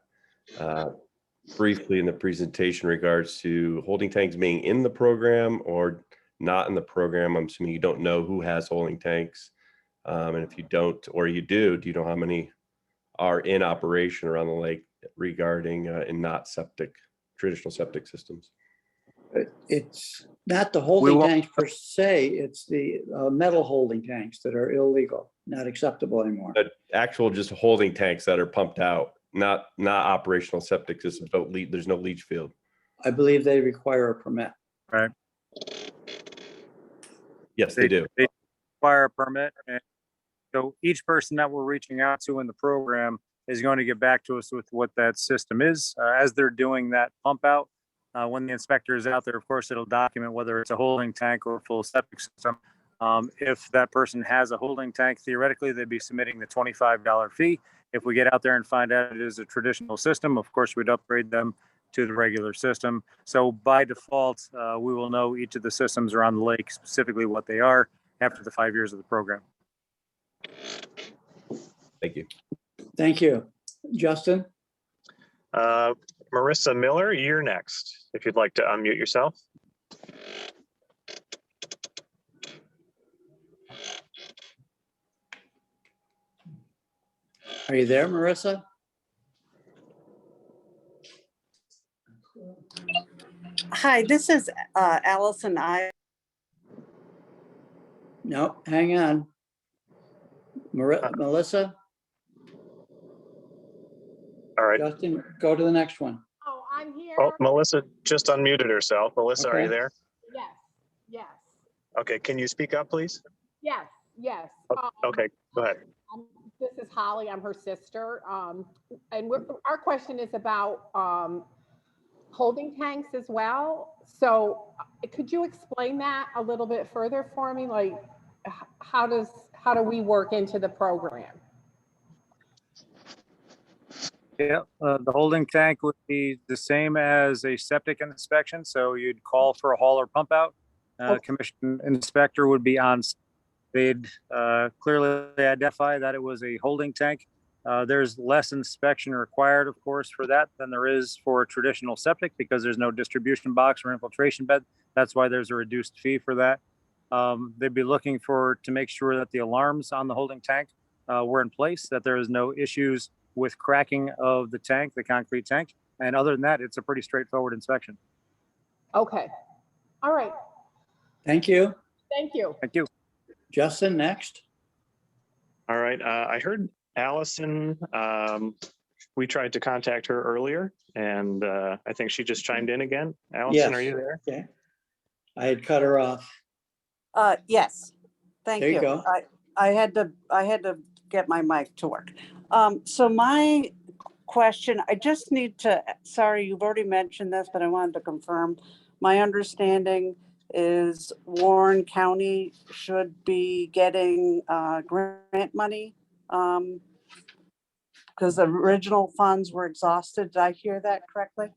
briefly in the presentation in regards to holding tanks being in the program or not in the program. I'm assuming you don't know who has holding tanks. And if you don't, or you do you know how many are in operation around the lake regarding and not traditional septic systems? It's not the holding tanks per se, it's the metal holding tanks that are illegal, not acceptable anymore. But actual just holding tanks that are pumped out, not operational septic systems. There's no leach field. I believe they require a permit. Right. Yes, they do. They require a permit. And so each person that we're reaching out to in the program is going to get back to us with what that system is. As they're doing that pump out, when the inspector is out there, of course, it'll document whether it's a holding tank or a full septic system. If that person has a holding tank, theoretically, they'd be submitting the $25 fee. If we get out there and find out it is a traditional system, of course, we'd upgrade them to the regular system. So by default, we will know each of the systems around the lake, specifically what they are after the 5 years of the program. Thank you. Thank you. Justin? Marissa Miller, you're next. If you'd like to unmute yourself. Are you there, Marissa? Hi, this is Allison. No, hang on. Melissa? All right. Justin, go to the next one. Oh, I'm here. Oh, Melissa just unmuted herself. Melissa, are you Okay. there? Yes, yes, Okay, can you speak up, please? yes, yes. Okay, go ahead. This is Holly, I'm her sister. And our question is about holding tanks as well. So could you explain that a little bit further for me? Like, how do we work into the program? Yeah, the holding tank would be the same as a septic inspection. So you'd call for a haul or pump out. Commission inspector would be on. They'd clearly identify that it was a holding tank. There's less inspection required, of course, for that than there is for a traditional septic because there's no distribution box or infiltration bed. That's why there's a reduced fee for that. They'd be looking to make sure that the alarms on the holding tank were in place, that there is no issues with cracking of the tank, the concrete tank. And other than that, it's a pretty straightforward inspection. Okay. All right. Thank you. Thank you. Thank you. Justin, next. All right, I heard Allison, we tried to contact her earlier and I think she just chimed in again. Allison, Yes. are you there? Okay. I had cut her off. Yes, thank There you you. go. I had to get my mic to work. So my question, I just need to, sorry, you've already mentioned this, but I wanted to confirm. My understanding is Warren County should be getting grant money because the original funds were exhausted. Did I hear that correctly?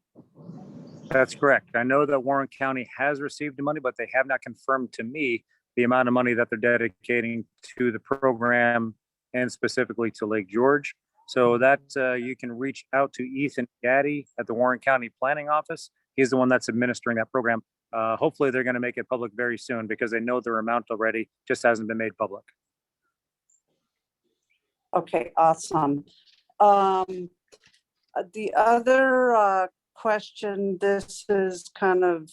That's correct. I know that Warren County has received the money, but they have not confirmed to me the amount of money that they're dedicating to the program and specifically to Lake George. So that you can reach out to Ethan Gaddy at the Warren County Planning Office. He's the one that's administering that program. Hopefully they're going to make it public very soon because they know their amount already, just hasn't been made public. Okay, awesome. The other question, this is kind of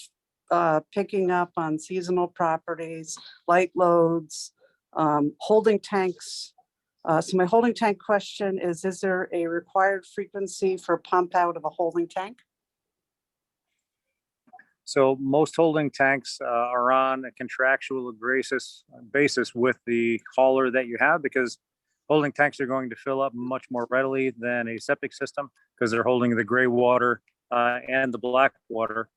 picking up on seasonal properties, light loads, holding tanks. So my holding tank question is there a required frequency for pump out of a holding tank? So most holding tanks are on a contractual basis with the hauler that you have, because holding tanks are going to fill up much more readily than a septic system because they're holding the gray water and the black water.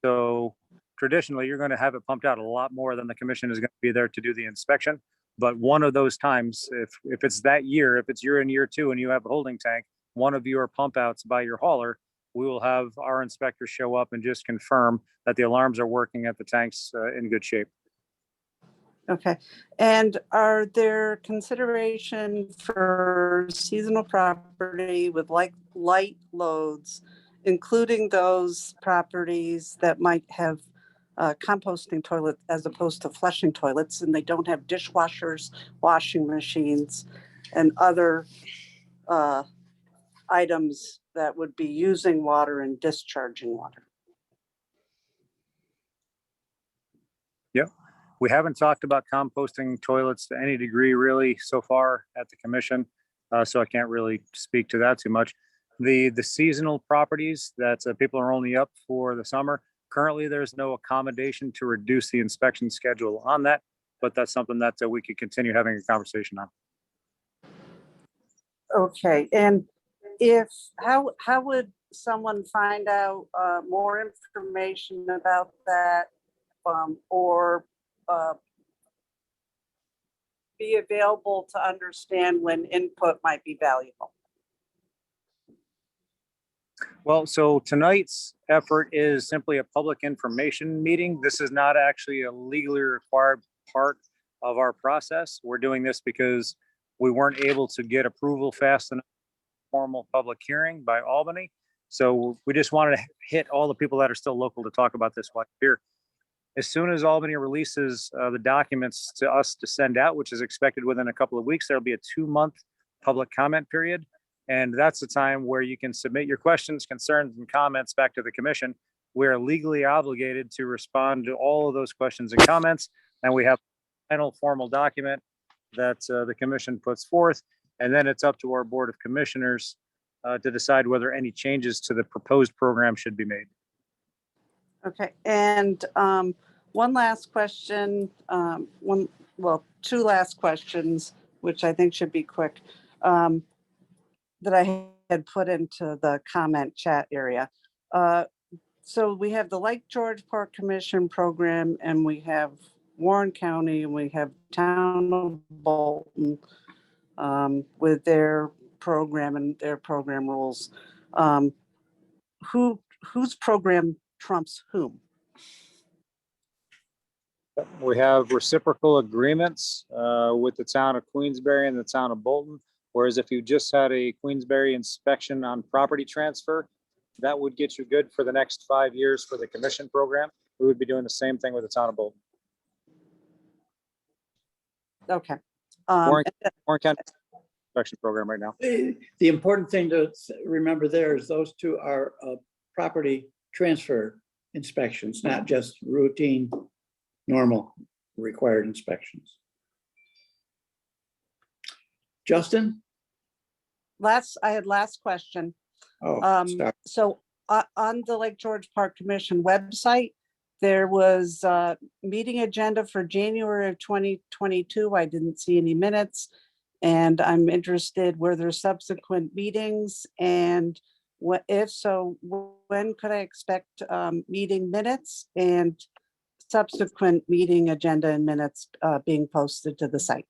So traditionally, you're going to have it pumped out a lot more than the commission is going to be there to do the inspection. But one of those times, if it's that year, if it's year in year two and you have a holding tank, one of your pump outs by your hauler, we will have our inspectors show up and just confirm that the alarms are working at the tanks in good shape. Okay. And are there consideration for seasonal property with like light loads, including those properties that might have composting toilet as opposed to flushing toilets, and they don't have dishwashers, washing machines, and other items that would be using water and discharging water? Yep. We haven't talked about composting toilets to any degree really so far at the commission, so I can't really speak to that too much. The seasonal properties that people are only up for the summer, currently there's no accommodation to reduce the inspection schedule on that, but that's something that we could continue having a conversation on. Okay, and how would someone find out more information about that, or be available to understand when input might be valuable? Well, so tonight's effort is simply a public information meeting. This is not actually a legally required part of our process. We're doing this because we weren't able to get approval fast enough for formal public hearing by Albany. So we just wanted to hit all the people that are still local to talk about this while here. As soon as Albany releases the documents to us to send out, which is expected within a couple of weeks, there'll be a 2-month public comment period. And that's the time where you can submit your questions, concerns, and comments back to the commission. We're legally obligated to respond to all of those questions and comments. And we have a final formal document that the commission puts forth. And then it's up to our Board of Commissioners to decide whether any changes to the proposed program should be made. Okay, and one last question, two last questions, which I think should be quick, that I had put into the comment chat area. So we have the Lake George Park Commission program, and we have Warren County, and we have Town of Bolton with their program and their program rules. Whose program trumps whom? We have reciprocal agreements with the town of Queensbury and the town of Bolton. Whereas if you just had a Queensbury inspection on property transfer, that would get you good for the next 5 years for the commission program. We would be doing the same thing with the town of Bolton. Okay. Warren County inspection program right now. The important thing to remember there is those two are property transfer inspections, not just routine, normal required inspections. Justin? I had last question. So on the Lake George Park Commission website, there was a meeting agenda for January of 2022. I didn't see any minutes, and I'm interested, were there subsequent meetings, and if so, when could I expect meeting minutes and subsequent meeting agenda and minutes being posted to the site?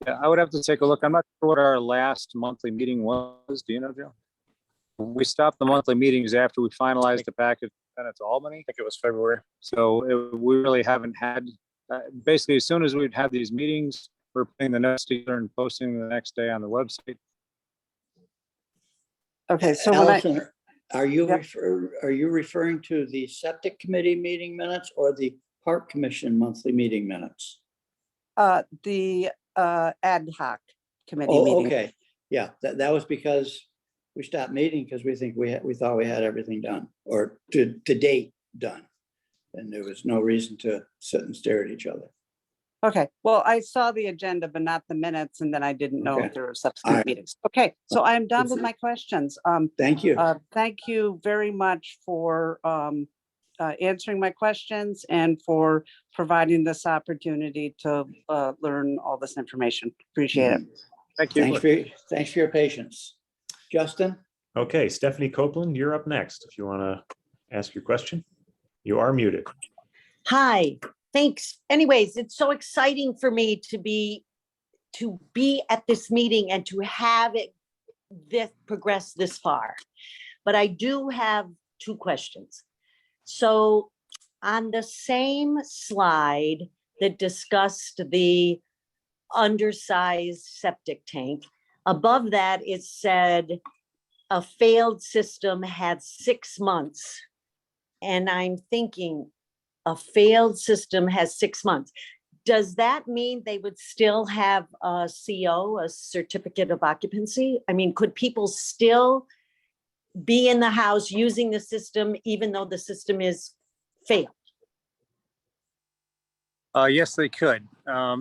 Yeah, I would have to take a look. I'm not sure what our last monthly meeting was. Do you know, Joe? We stopped the monthly meetings after we finalized the package and it's Albany. I think it was February. So we really haven't had, basically as soon as we'd have these meetings, we're putting the notes together and posting the next day on the website. Okay, so Allison, are you referring to the septic committee meeting minutes or the park commission monthly meeting minutes? The ad hoc committee meeting. Okay, yeah, that was because we stopped meeting because we thought we had everything done, or to date done, and there was no reason to sit and stare at each other. Okay, well, I saw the agenda, but not the minutes, and then I didn't know Okay. if there were All subsequent right. meetings. Okay, so I'm done with my questions. Thank you. Thank you very much for answering my questions and for providing this opportunity to learn all this information. Appreciate it. Thank you. Thanks for your patience. Justin? Okay, Stephanie Copeland, you're up next. If you want to ask your question, you are muted. Hi, thanks. Anyways, it's so exciting for me to be at this meeting and to have it progress this far. But I do have two questions. So on the same slide that discussed the undersized septic tank, above that it said a failed system had 6 months. And I'm thinking, a failed system has 6 months. Does that mean they would still have a CO, a certificate of occupancy? I mean, could people still be in the house using the system even though the system is failed? Yes, they could.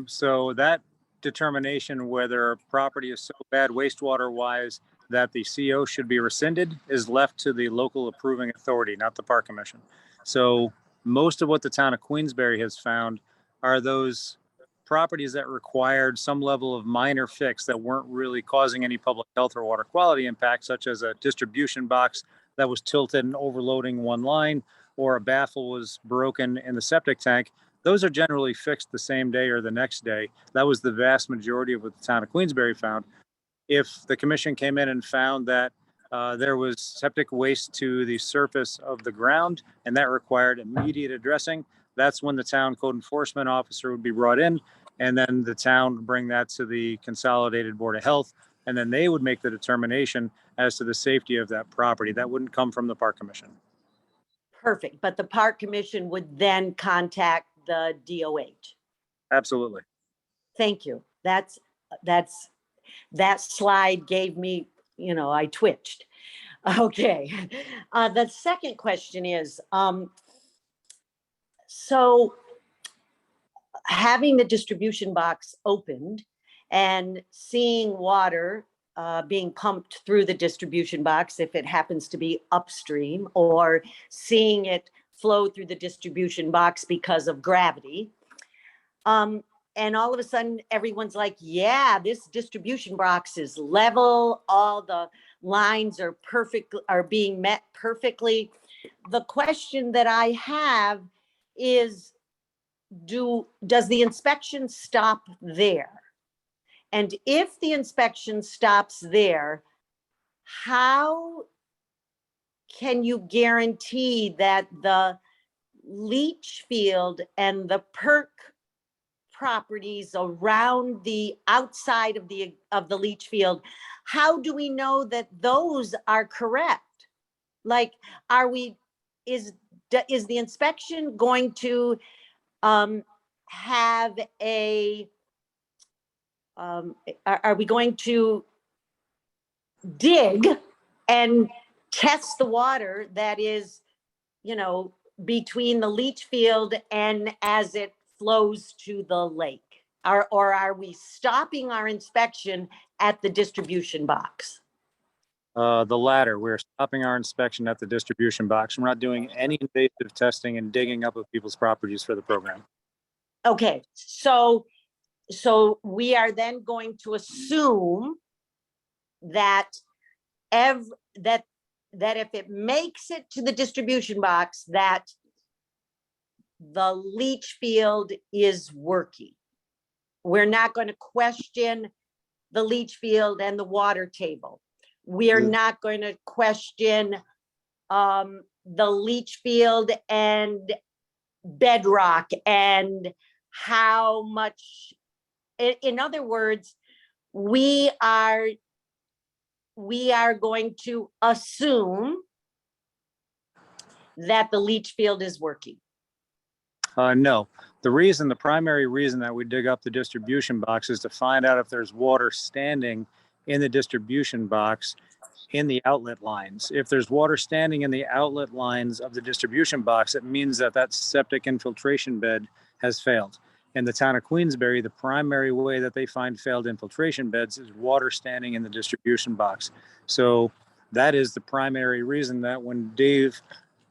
So that determination whether a property is so bad wastewater wise that the CO should be rescinded is left to the local approving authority, not the Park Commission. So most of what the town of Queensbury has found are those properties that required some level of minor fix that weren't really causing any public health or water quality impact, such as a distribution box that was tilted and overloading one line, or a baffle was broken in the septic tank. Those are generally fixed the same day or the next day. That was the vast majority of what the town of Queensbury found. If the commission came in and found that there was septic waste to the surface of the ground and that required immediate addressing, that's when the town code enforcement officer would be brought in, and then the town would bring that to the Consolidated Board of Health, and then they would make the determination as to the safety of that property. That wouldn't come from the Park Commission. Perfect, but the Park Commission would then contact the DOH. Absolutely. Thank you. That slide gave me, I twitched. Okay. The second question is, so having the distribution box opened and seeing water being pumped through the distribution box, if it happens to be upstream, or seeing it flow through the distribution box because of gravity. And all of a sudden, everyone's like, yeah, this distribution box is level. All the lines are perfect, are being met perfectly. The question that I have is, does the inspection stop there? And if the inspection stops there, how can you guarantee that the leach field and the perk properties around the outside of the leach field, how do we know that those are correct? Like, is the inspection going to have a are we going to dig and test the water that is, between the leach field and as it flows to the lake? Or are we stopping our inspection at the distribution box? The latter. We're stopping our inspection at the distribution box. We're not doing any invasive testing and digging up of people's properties for the program. Okay, so we are then going to assume that that if it makes it to the distribution box, that the leach field is working. We're not going to question the leach field and the water table. We are not going to question the leach field and bedrock and how much. In other words, we are going to assume that the leach field is working. No, the primary reason that we dig up the distribution box is to find out if there's water standing in the distribution box in the outlet lines. If there's water standing in the outlet lines of the distribution box, it means that that septic infiltration bed has failed. In the town of Queensbury, the primary way that they find failed infiltration beds is water standing in the distribution box. So that is the primary reason that when Dave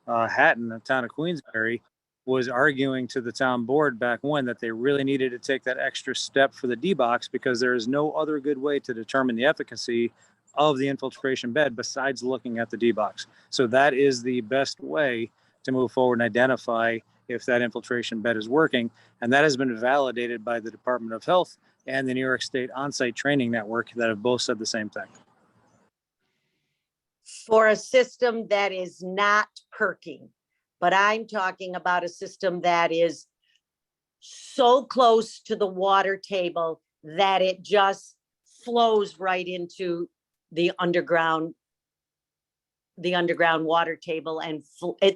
Hatton, the town of Queensbury, was arguing to the town board back when that they really needed to take that extra step for the D box because there is no other good way to determine the efficacy of the infiltration bed besides looking at the D box. So that is the best way to move forward and identify if that infiltration bed is working. And that has been validated by the Department of Health and the New York State On-Site Training Network that have both said the same thing. For a system that is not perking, but I'm talking about a system that is so close to the water table that it just flows right into the underground water table, and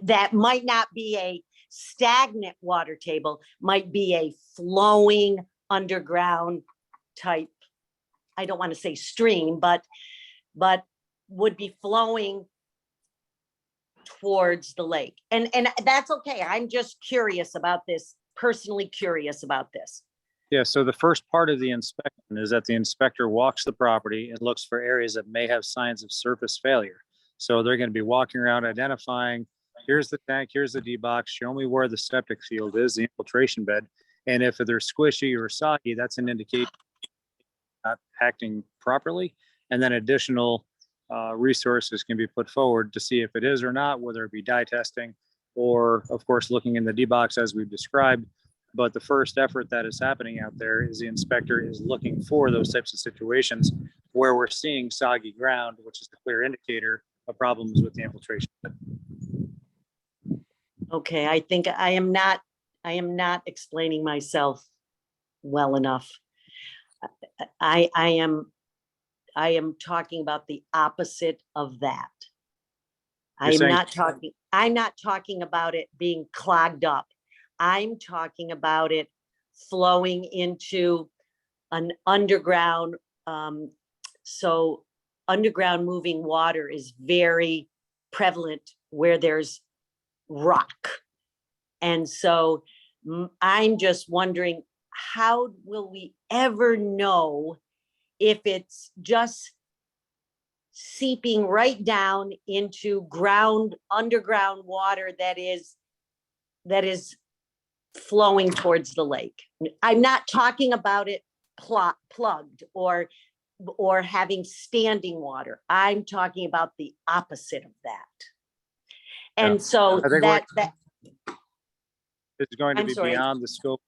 that might not be a stagnant water table, might be a flowing underground type, I don't want to say stream, but would be flowing towards the lake. And that's okay. I'm just curious about this, personally curious about this. Yeah, so the first part of the inspection is that the inspector walks the property and looks for areas that may have signs of surface failure. So they're going to be walking around identifying, here's the tank, here's the D box, show me where the septic field is, the infiltration bed. And if they're squishy or soggy, that's an indication not acting properly. And then additional resources can be put forward to see if it is or not, whether it be dye testing or, of course, looking in the D box as we've described. But the first effort that is happening out there is the inspector is looking for those types of situations where we're seeing soggy ground, which is the clear indicator of problems with the infiltration. Okay, I think I am not explaining myself well enough. I am talking about the opposite of that. I'm not talking about it being clogged up. I'm talking about it flowing into an underground. So underground moving water is very prevalent where there's rock. And so I'm just wondering, how will we ever know if it's just seeping right down into underground water that is flowing towards the lake? I'm not talking about it plugged or having standing water. I'm talking about the opposite of that. And so that is going to be beyond the scope.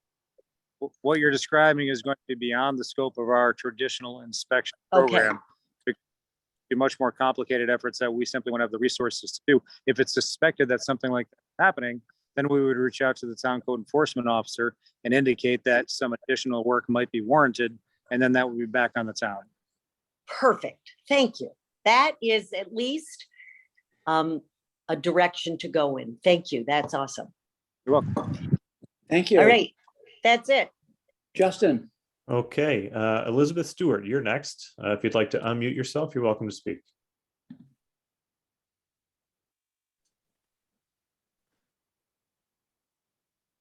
What you're describing is going to be beyond the scope of our traditional inspection program. Be much more complicated efforts that we simply won't have the resources to do. If it's suspected that something like that is happening, then we would reach out to the town code enforcement officer and indicate that some additional work might be warranted, and then that would be back on the town. Perfect. Thank you. That is at least a direction to go in. Thank you. That's awesome. You're welcome. Thank you. All right. That's it. Justin. Okay, Elizabeth Stewart, you're next. If you'd like to unmute yourself, you're welcome to speak.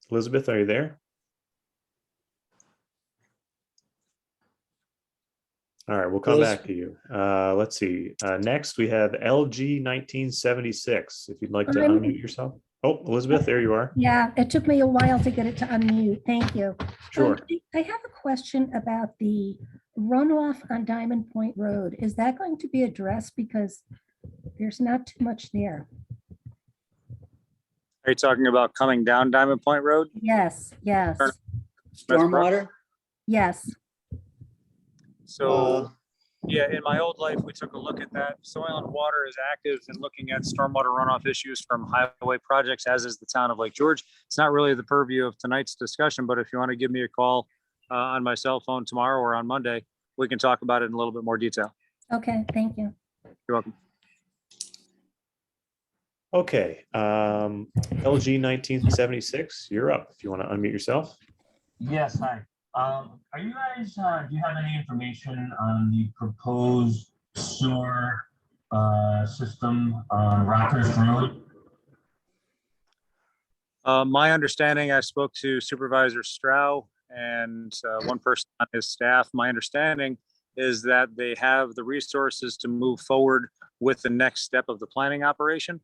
Elizabeth, are you there? All right, we'll come back to you. Let's see. Next, we have LG 1976. If you'd like to unmute yourself. Oh, Elizabeth, there you are. Yeah, it took me a while to get it to unmute. Thank you. Sure. I have a question about the runoff on Diamond Point Road. Is that going to be addressed? Because there's not too much there. Are you talking about coming down Diamond Point Road? Yes, yes. Stormwater? Yes. So, yeah, in my old life, we took a look at that. Soil and Water is active in looking at stormwater runoff issues from highway projects, as is the town of Lake George. It's not really the purview of tonight's discussion, but if you want to give me a call on my cell phone tomorrow or on Monday, we can talk about it in a little bit more detail. Okay, thank you. You're welcome. Okay, LG 1976, you're up. If you want to unmute yourself. Yes, hi. Are you guys, do you have any information on the proposed sewer system on Rockhurst Road? My understanding, I spoke to Supervisor Strow and one person on his staff. My understanding is that they have the resources to move forward with the next step of the planning operation.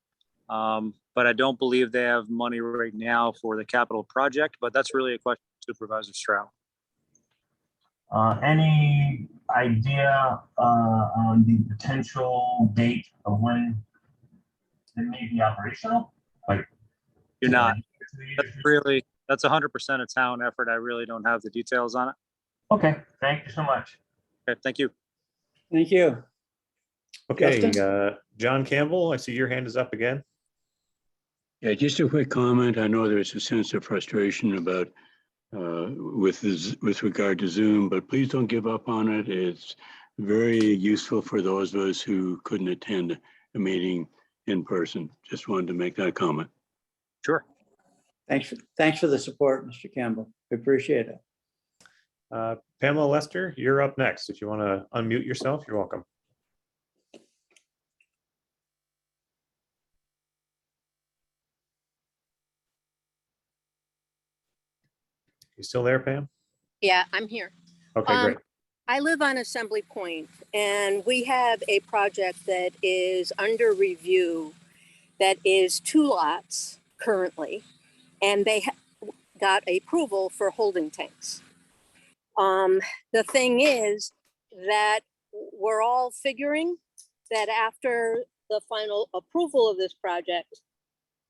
But I don't believe they have money right now for the capital project, but that's really a question for Supervisor Stroud. Any idea on the potential date of when it may be operational? Like, You're not. That's 100% a town effort. I really don't have the details on it. Okay, thank you so much. Okay, thank you. Thank you. Okay, Justin? John Campbell, I see your hand is up again. Yeah, just a quick comment. I know there's a sense of frustration about with regard to Zoom, but please don't give up on it. It's very useful for those of us who couldn't attend a meeting in person. Just wanted to make that comment. Sure. Thanks for the support, Mr. Campbell. We appreciate it. Pamela Lester, you're up next. If you want to unmute yourself, you're welcome. You still there, Pam? Yeah, I'm here. Okay, great. I live on Assembly Point, and we have a project that is under review that is 2 lots currently, and they got approval for holding tanks. The thing is that we're all figuring that after the final approval of this project,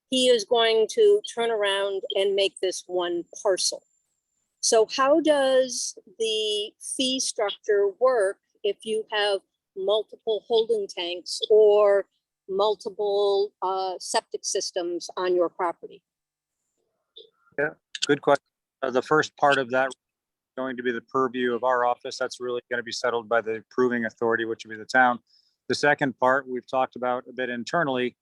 he is going to turn around and make this one parcel. So how does the fee structure work if you have multiple holding tanks or multiple septic systems on your property? Yeah, good question. The first part of that is going to be the purview of our office. That's really going to be settled by the approving authority, which would be the town. The second part we've talked about a bit internally.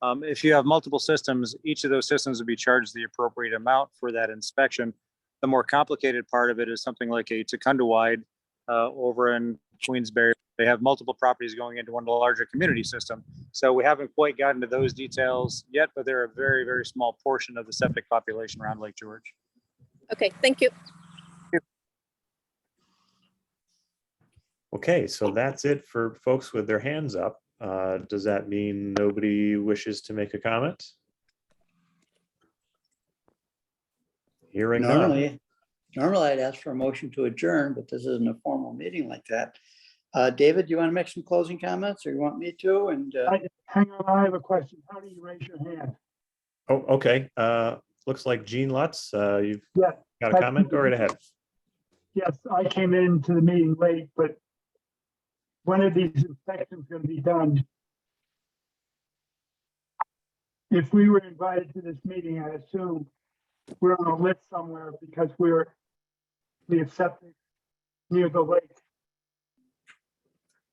If you have multiple systems, each of those systems would be charged the appropriate amount for that inspection. The more complicated part of it is something like a Secunda-wide over in Queensbury. They have multiple properties going into one larger community system. So we haven't quite gotten to those details yet, but they're a very, very small portion of the septic population around Lake George. Okay, thank you. Okay, so that's it for folks with their hands up. Does that mean nobody wishes to make a comment? Hearing none. Normally I'd ask for a motion to adjourn, but this isn't a formal meeting like that. David, do you want to make some closing comments, or you want me to? And hang on, I have a question. How do you raise your hand? Oh, okay. Looks like Gene Lutz, you've Yeah, got a comment. Go right ahead. Yes, I came into the meeting late, but when are these inspections going to be done? If we were invited to this meeting, I assume we're on a list somewhere because we have septic near the lake.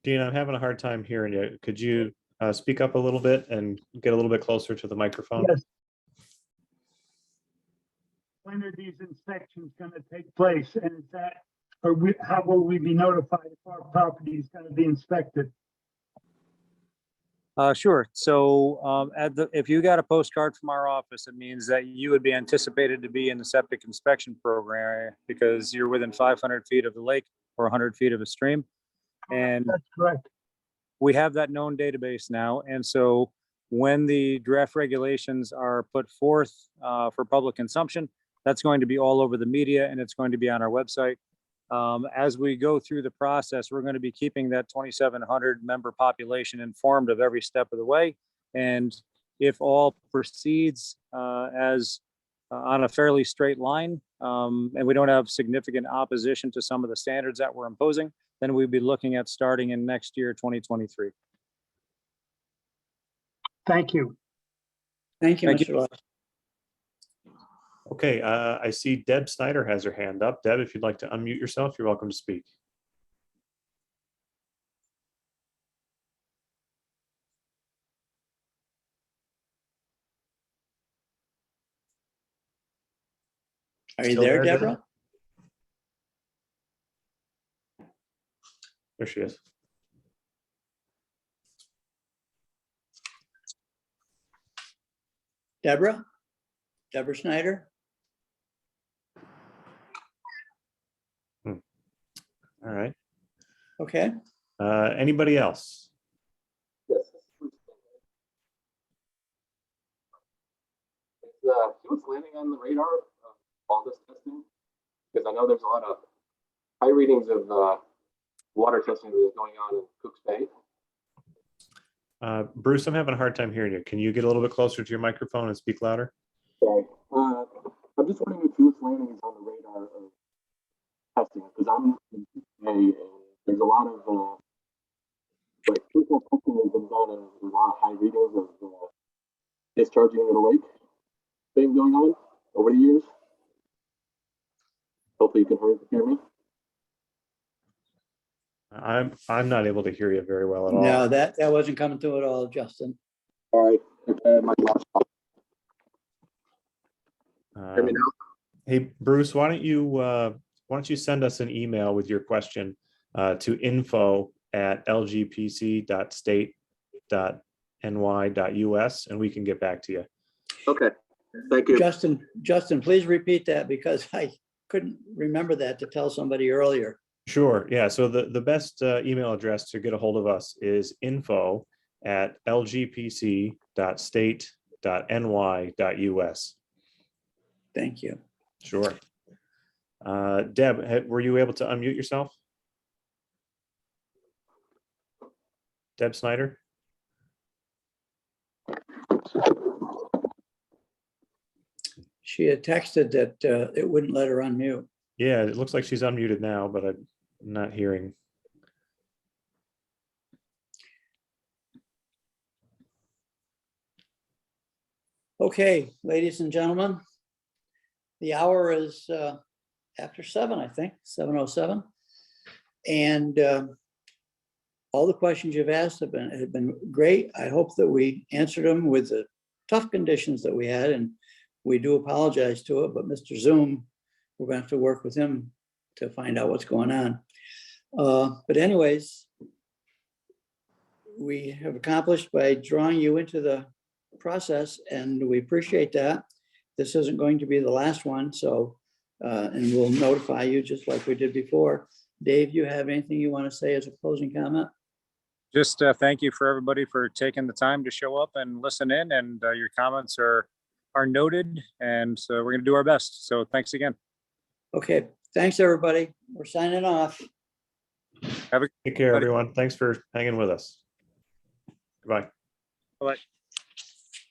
Gene, I'm having a hard time hearing you. Could you speak up a little bit and get a little bit closer to the microphone? Yes. When are these inspections going to take place? And is that, how will we be notified if our property is going to be inspected? Sure. So if you got a postcard from our office, it means that you would be anticipated to be in the septic inspection program because you're within 500 feet of the lake or 100 feet of a stream. And that's correct. We have that known database now. And so when the draft regulations are put forth for public consumption, that's going to be all over the media and it's going to be on our website. As we go through the process, we're going to be keeping that 2,700 member population informed of every step of the way. And if all proceeds as on a fairly straight line, and we don't have significant opposition to some of the standards that we're imposing, then we'd be looking at starting in next year, 2023. Thank you. Thank you, Mr. Lutz. Okay, I see Deb Snyder has her hand up. Deb, if you'd like to unmute yourself, you're welcome to speak. Are you there, Deborah? Deb? There she is. Deborah? Deborah Snyder? All right. Okay. Anybody else? Yes. Is Hewlett's Landing on the radar of all this testing? Because I know there's a lot of high readings of water testing that is going on in Cooks Bay. Bruce, I'm having a hard time hearing you. Can you get a little bit closer to your microphone and speak louder? Sorry. I'm just wondering if Hewlett's Landing is on the radar of testing, because I'm in Cooks Bay and there's a lot of like truthful testing has been done and there's a lot of high readings of discharging into the lake thing going on over the years. Hopefully you can hear me. I'm not able to hear you very well at all. No, that wasn't coming through at all, Justin. All right. My last hear me now? Hey, Bruce, why don't you send us an email with your question to info@lgpc.state.ny.us and we can get back to you. Okay. Thank you. Justin, please repeat that because I couldn't remember that to tell somebody earlier. Sure. Yeah. So the best email address to get a hold of us is info@lgpc.state.ny.us. Thank you. Sure. Deb, were you able to unmute yourself? Deb Snyder? She had texted that it wouldn't let her unmute. Yeah, it looks like she's unmuted now, but I'm not hearing. Okay, ladies and gentlemen, the hour is after 7, I think, 7:07. And all the questions you've asked have been great. I hope that we answered them with the tough conditions that we had, and we do apologize to it, but Mr. Zoom, we're going to have to work with him to find out what's going on. But anyways, we have accomplished by drawing you into the process, and we appreciate that. This isn't going to be the last one, so and we'll notify you just like we did before. Dave, you have anything you want to say as a closing comment? Just thank you for everybody for taking the time to show up and listen in, and your comments are noted, and so we're going to do our best. So thanks again. Okay, thanks everybody. We're signing off. Take care, everyone. Thanks for hanging with us. Goodbye. Bye.